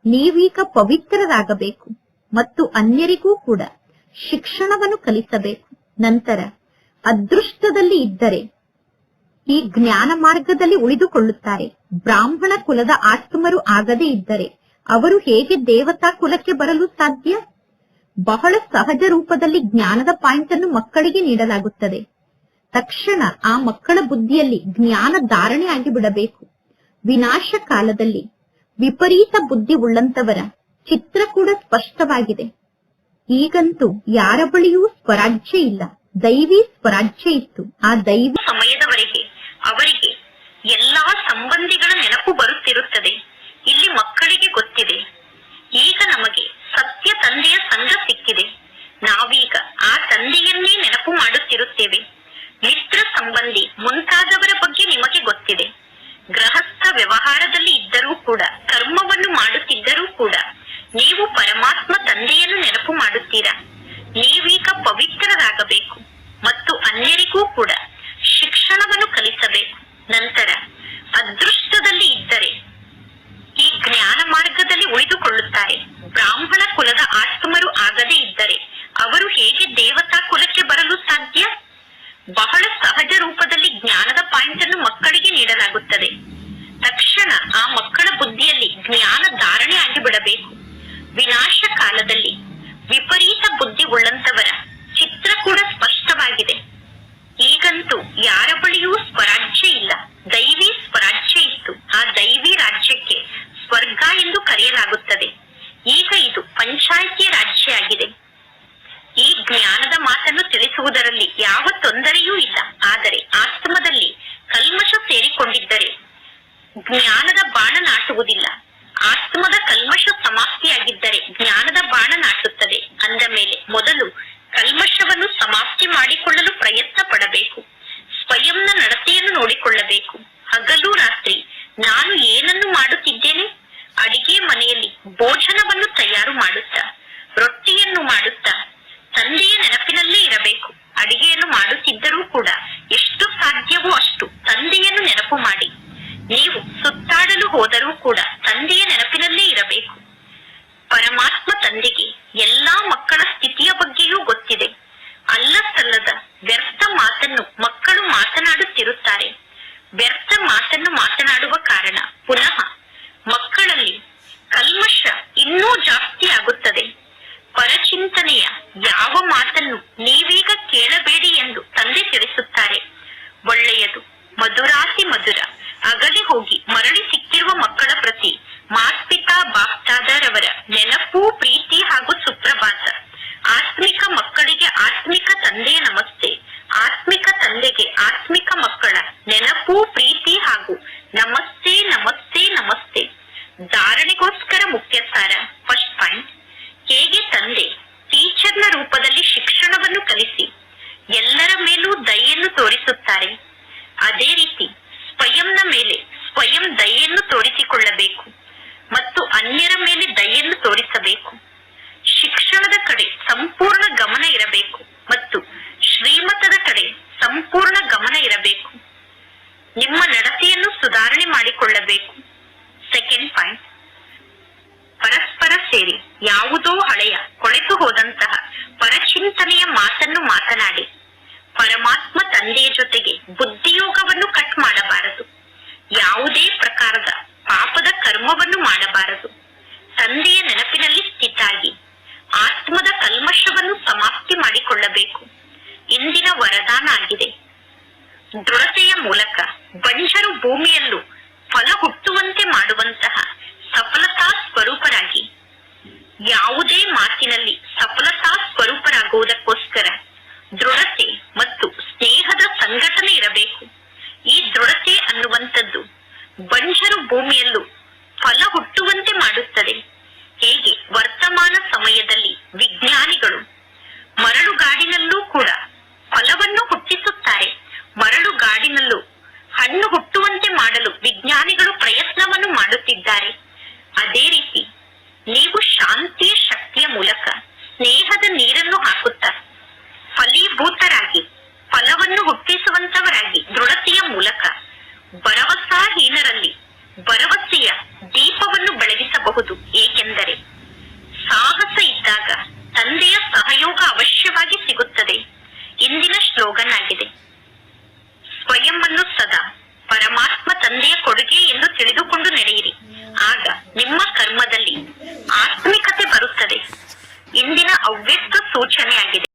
ನೀವೀಗ ಪವಿತ್ರರಾಗಬೇಕು ಮತ್ತು ಅನ್ಯರಿಗೂ ಕೂಡ ಶಿಕ್ಷಣವನ್ನು ಕಲಿಸಬೇಕು. ನಂತರ ಅದೃಷ್ಟದಲ್ಲಿ ಇದ್ದರೆ ಈ ಜ್ಞಾನ ಮಾರ್ಗದಲ್ಲಿ ಉಳಿದುಕೊಳ್ಳುತ್ತಾರೆ. ಬ್ರಾಹ್ಮಣ ಕುಲದ ಆತ್ಮರು ಆಗದೇ ಇದ್ದರೆ ಅವರು ಹೇಗೆ ದೇವತಾ ಕುಲಕ್ಕೆ ಬರಲು ಸಾಧ್ಯ? ಬಹಳ ಸಹಜ ರೂಪದಲ್ಲಿ ಜ್ಞಾನದ ಪಾಯಿಂಟ್ ಅನ್ನು ಮಕ್ಕಳಿಗೆ ನೀಡಲಾಗುತ್ತದೆ. ತಕ್ಷಣ ಆ ಮಕ್ಕಳ ಬುದ್ಧಿಯಲ್ಲಿ ಜ್ಞಾನ ಧಾರಣೆ ಆಗಿಬಿಡಬೇಕು. ವಿನಾಶ ಕಾಲದಲ್ಲಿ ವಿಪರೀತ ಬುದ್ಧಿ ಉಳ್ಳಂತವರ ಚಿತ್ರ ಕೂಡ ಸ್ಪಷ್ಟವಾಗಿದೆ. ಈಗಂತೂ ಯಾರ ಬಳಿಯೂ ಸ್ವರಾಜ್ಯ ಇಲ್ಲ, ದೈವಿ ಸ್ವರಾಜ್ಯ ಇತ್ತು. ಆ ದೈವಿ ಸಮಯದವರೆಗೆ ಅವರಿಗೆ ಎಲ್ಲಾ ಸಂಬಂಧಿಗಳ ನೆನಪು ಬರುತ್ತಿರುತ್ತದೆ. ಇಲ್ಲಿ ಮಕ್ಕಳಿಗೆ ಗೊತ್ತಿದೆ, ಈಗ ನಮಗೆ ಸತ್ಯ ತಂದೆಯ ಸಂಘ ಸಿಕ್ಕಿದೆ. ನಾವೀಗ ಆ ತಂದೆಯನ್ನೇ ನೆನಪು ಮಾಡುತ್ತಿರುತ್ತೇವೆ. ಮಿತ್ರ ಸಂಬಂಧಿ ಮುಂತಾದವರ ಬಗ್ಗೆ ನಿಮಗೆ ಗೊತ್ತಿದೆ. ಗೃಹಸ್ಥ ವ್ಯವಹಾರದಲ್ಲಿ ಇದ್ದರೂ ಕೂಡ, ಕರ್ಮವನ್ನು ಮಾಡುತ್ತಿದ್ದರೂ ಕೂಡ ನೀವು ಪರಮಾತ್ಮ ತಂದೆಯನ್ನು ನೆನಪು ಮಾಡುತ್ತೀರಾ. ನೀವೀಗ ಪವಿತ್ರರಾಗಬೇಕು ಮತ್ತು ಅನ್ಯರಿಗೂ ಕೂಡ ಶಿಕ್ಷಣವನ್ನು ಕಲಿಸಬೇಕು. ನಂತರ ಅದೃಷ್ಟದಲ್ಲಿ ಇದ್ದರೆ ಈ ಜ್ಞಾನ ಮಾರ್ಗದಲ್ಲಿ ಉಳಿದುಕೊಳ್ಳುತ್ತಾರೆ. ಬ್ರಾಹ್ಮಣ ಕುಲದ ಆತ್ಮರು ಆಗದೇ ಇದ್ದರೆ ಅವರು ಹೇಗೆ ದೇವತಾ ಕುಲಕ್ಕೆ ಬರಲು ಸಾಧ್ಯ? ಬಹಳ ಸಹಜ ರೂಪದಲ್ಲಿ ಜ್ಞಾನದ ಪಾಯಿಂಟ್ ಅನ್ನು ಮಕ್ಕಳಿಗೆ ನೀಡಲಾಗುತ್ತದೆ. ತಕ್ಷಣ ಆ ಮಕ್ಕಳ ಬುದ್ಧಿಯಲ್ಲಿ ಜ್ಞಾನ ಧಾರಣೆ ಆಗಿಬಿಡಬೇಕು. ವಿನಾಶ ಕಾಲದಲ್ಲಿ ವಿಪರೀತ ಬುದ್ಧಿ ಉಳ್ಳಂತವರ ಚಿತ್ರ ಕೂಡ ಸ್ಪಷ್ಟವಾಗಿದೆ. ಈಗಂತೂ ಯಾರ ಬಳಿಯೂ ಸ್ವರಾಜ್ಯ ಇಲ್ಲ. ದೈವಿ ಸ್ವರಾಜ್ಯ ಇತ್ತು. ಆ ದೈವಿ ರಾಜ್ಯಕ್ಕೆ ಸ್ವರ್ಗ ಎಂದು ಕರೆಯಲಾಗುತ್ತದೆ. ಈಗ ಇದು ಪಂಚಾಯಿತಿ ರಾಜ್ಯ ಆಗಿದೆ. ಈ ಜ್ಞಾನದ ಮಾತನ್ನು ತಿಳಿಸುವುದರಲ್ಲಿ ಯಾವ ತೊಂದರೆಯೂ ಇಲ್ಲ. ಆದರೆ ಆತ್ಮದಲ್ಲಿ ಕಲ್ಮಶ ಸೇರಿಕೊಂಡಿದ್ದರೆ ಜ್ಞಾನದ ಬಾಣ ನಾಟುವುದಿಲ್ಲ. ಆತ್ಮದ ಕಲ್ಮಶ ಸಮಾಪ್ತಿಯಾಗಿದ್ದರೆ ಜ್ಞಾನದ ಬಾಣ ನಾಟುತ್ತದೆ. ಅಂದ ಮೇಲೆ ಮೊದಲು ಕಲ್ಮಶವನ್ನು ಸಮಾಪ್ತಿ ಮಾಡಿಕೊಳ್ಳಲು ಪ್ರಯತ್ನ ಪಡಬೇಕು. ಸ್ವಯಂನ ನಡತೆಯನ್ನು ನೋಡಿಕೊಳ್ಳಬೇಕು. ಹಗಲು ರಾತ್ರಿ ನಾನು ಏನನ್ನು ಮಾಡುತ್ತಿದ್ದೇನೆ? ಅಡಿಗೆ ಮನೆಯಲ್ಲಿ ಭೋಜನವನ್ನು ತಯಾರು ಮಾಡುತ್ತಾ, ರೊಟ್ಟಿಯನ್ನು ಮಾಡುತ್ತಾ ತಂದೆಯ ನೆನಪಿನಲ್ಲೇ ಇರಬೇಕು. ಅಡಿಗೆಯನ್ನು ಮಾಡುತ್ತಿದ್ದರೂ ಕೂಡ ಎಷ್ಟು ಸಾಧ್ಯವೋ ಅಷ್ಟು ತಂದೆಯನ್ನು ನೆನಪು ಮಾಡಿ. ನೀವು ಸುತ್ತಾಡಲು ಹೋದರೂ ಕೂಡ ತಂದೆಯ ನೆನಪಿನಲ್ಲೇ ಇರಬೇಕು. ಪರಮಾತ್ಮ ತಂದೆಗೆ ಎಲ್ಲಾ ಮಕ್ಕಳ ಸ್ಥಿತಿಯ ಬಗ್ಗೆಯೂ ಗೊತ್ತಿದೆ. ಅಲ್ಲ ಸಲ್ಲದ ವ್ಯರ್ಥ ಮಾತನ್ನು ಮಕ್ಕಳು ಮಾತನಾಡುತ್ತಿರುತ್ತಾರೆ. ವ್ಯರ್ಥ ಮಾತನ್ನು ಮಾತನಾಡುವ ಕಾರಣ ಪುನಃ ಮಕ್ಕಳಲ್ಲಿ ಕಲ್ಮಶ ಇನ್ನೂ ಜಾಸ್ತಿ ಆಗುತ್ತದೆ. ಪರಚಿಂತನೆಯ ಯಾವ ಮಾತನ್ನು ನೀವೀಗ ಕೇಳಬೇಡಿ ಎಂದು ತಂದೆ ತಿಳಿಸುತ್ತಾರೆ. ಒಳ್ಳೆಯದು, ಮಧುರಾತಿ ಮಧುರ, ಅಗಲಿ ಹೋಗಿ ಮರಳಿ ಸಿಕ್ಕಿರುವ ಮಕ್ಕಳ ಪ್ರತಿ ಮಾತ್ಪಿತಾ ಬಾಪ್ತಾದರವರ ನೆನಪು, ಪ್ರೀತಿ ಹಾಗೂ ಸುಪ್ರಭಾತ. ಆತ್ಮಿಕ ಮಕ್ಕಳಿಗೆ ಆತ್ಮಿಕ ತಂದೆಯ ನಮಸ್ತೆ. ಆತ್ಮಿಕ ತಂದೆಗೆ ಆತ್ಮಿಕ ಮಕ್ಕಳ ನೆನಪು, ಪ್ರೀತಿ ಹಾಗೂ ನಮಸ್ತೆ ನಮಸ್ತೆ ನಮಸ್ತೆ. ಧಾರಣೆಗೋಸ್ಕರ ಮುಖ್ಯ ಸಾರ. ಫಸ್ಟ್ ಪಾಯಿಂಟ್, ಹೇಗೆ ತಂದೆ ಟೀಚರ್ನ ರೂಪದಲ್ಲಿ ಶಿಕ್ಷಣವನ್ನು ಕಲಿಸಿ ಎಲ್ಲರ ಮೇಲೂ ದಯೆಯನ್ನು ತೋರಿಸುತ್ತಾರೆ, ಅದೇ ರೀತಿ ಸ್ವಯಂನ ಮೇಲೆ ಸ್ವಯಂ ದಯೆಯನ್ನು ತೋರಿಸಿಕೊಳ್ಳಬೇಕು ಮತ್ತು ಅನ್ಯರ ಮೇಲೆ ದಯೆಯನ್ನು ತೋರಿಸಬೇಕು. ಶಿಕ್ಷಣದ ಕಡೆ ಸಂಪೂರ್ಣ ಗಮನ ಇರಬೇಕು ಮತ್ತು ಶ್ರೀಮತದ ಕಡೆ ಸಂಪೂರ್ಣ ಗಮನ ಇರಬೇಕು. ನಿಮ್ಮ ನಡತೆಯನ್ನು ಸುಧಾರಣೆ ಮಾಡಿಕೊಳ್ಳಬೇಕು. ಸೆಕೆಂಡ್ ಪಾಯಿಂಟ್, ಪರಸ್ಪರ ಸೇರಿ ಯಾವುದೋ ಹಳೆಯ ಕೊಳೆತು ಹೋದಂತಹ ಪರಚಿಂತನೆಯ ಮಾತನ್ನು ಮಾತನಾಡಿ ಪರಮಾತ್ಮ ತಂದೆಯ ಜೊತೆಗೆ ಬುದ್ಧಿಯೋಗವನ್ನು ಕಟ್ ಮಾಡಬಾರದು. ಯಾವುದೇ ಪ್ರಕಾರದ ಪಾಪದ ಕರ್ಮವನ್ನು ಮಾಡಬಾರದು. ತಂದೆಯ ನೆನಪಿನಲ್ಲಿ ಸ್ಥಿತಾಗಿ ಆತ್ಮದ ಕಲ್ಮಶವನ್ನು ಸಮಾಪ್ತಿ ಮಾಡಿಕೊಳ್ಳಬೇಕು. ಇಂದಿನ ವರದಾನ ಆಗಿದೆ. ದೃಢತೆಯ ಮೂಲಕ ಬಂಜರು ಭೂಮಿಯಲ್ಲೂ ಫಲ ಹುಟ್ಟುವಂತೆ ಮಾಡುವಂತಹ ಸಫಲತಾ ಸ್ವರೂಪರಾಗಿ, ಯಾವುದೇ ಮಾತಿನಲ್ಲಿ ಸಫಲತಾ ಸ್ವರೂಪರಾಗುವುದಕ್ಕೋಸ್ಕರ ದೃಢತೆ ಮತ್ತು ಸ್ನೇಹದ ಸಂಘಟನೆ ಇರಬೇಕು. ಈ ದೃಢತೆ ಅನ್ನುವಂಥದ್ದು ಬಂಜರು ಭೂಮಿಯಲ್ಲೂ ಫಲ ಹುಟ್ಟುವಂತೆ ಮಾಡುತ್ತದೆ. ಹೇಗೆ ವರ್ತಮಾನ ಸಮಯದಲ್ಲಿ ವಿಜ್ಞಾನಿಗಳು ಮರಳುಗಾಡಿನಲ್ಲೂ ಕೂಡ ಫಲವನ್ನು ಹುಟ್ಟಿಸುತ್ತಾರೆ, ಮರಳುಗಾಡಿನಲ್ಲೂ ಹಣ್ಣು ಹುಟ್ಟುವಂತೆ ಮಾಡಲು ವಿಜ್ಞಾನಿಗಳು ಪ್ರಯತ್ನವನ್ನು ಮಾಡುತ್ತಿದ್ದಾರೆ. ಅದೇ ರೀತಿ ನೀವು ಶಾಂತಿಯ ಶಕ್ತಿಯ ಮೂಲಕ ಸ್ನೇಹದ ನೀರನ್ನು ಹಾಕುತ್ತಾ ಫಲೀಭೂತರಾಗಿ ಫಲವನ್ನು ಹುಟ್ಟಿಸುವಂತವರಾಗಿ ದೃಢತೆಯ ಮೂಲಕ ಭರವಸಾಹೀನರಲ್ಲಿ ಭರವಸೆಯ ದೀಪವನ್ನು ಬೆಳಗಿಸಬಹುದು. ಏಕೆಂದರೆ ಸಾಹಸ ಇದ್ದಾಗ ತಂದೆಯ ಸಹಯೋಗ ಅವಶ್ಯವಾಗಿ ಸಿಗುತ್ತದೆ. ಇಂದಿನ ಸ್ಲೋಗನ್ ಆಗಿದೆ, ಸ್ವಯಂವನ್ನು ಸದಾ ಪರಮಾತ್ಮ ತಂದೆಯ ಕೊಡುಗೆ ಎಂದು ತಿಳಿದುಕೊಂಡು ನಡೆಯಿರಿ. ಆಗ ನಿಮ್ಮ ಕರ್ಮದಲ್ಲಿ ಆತ್ಮ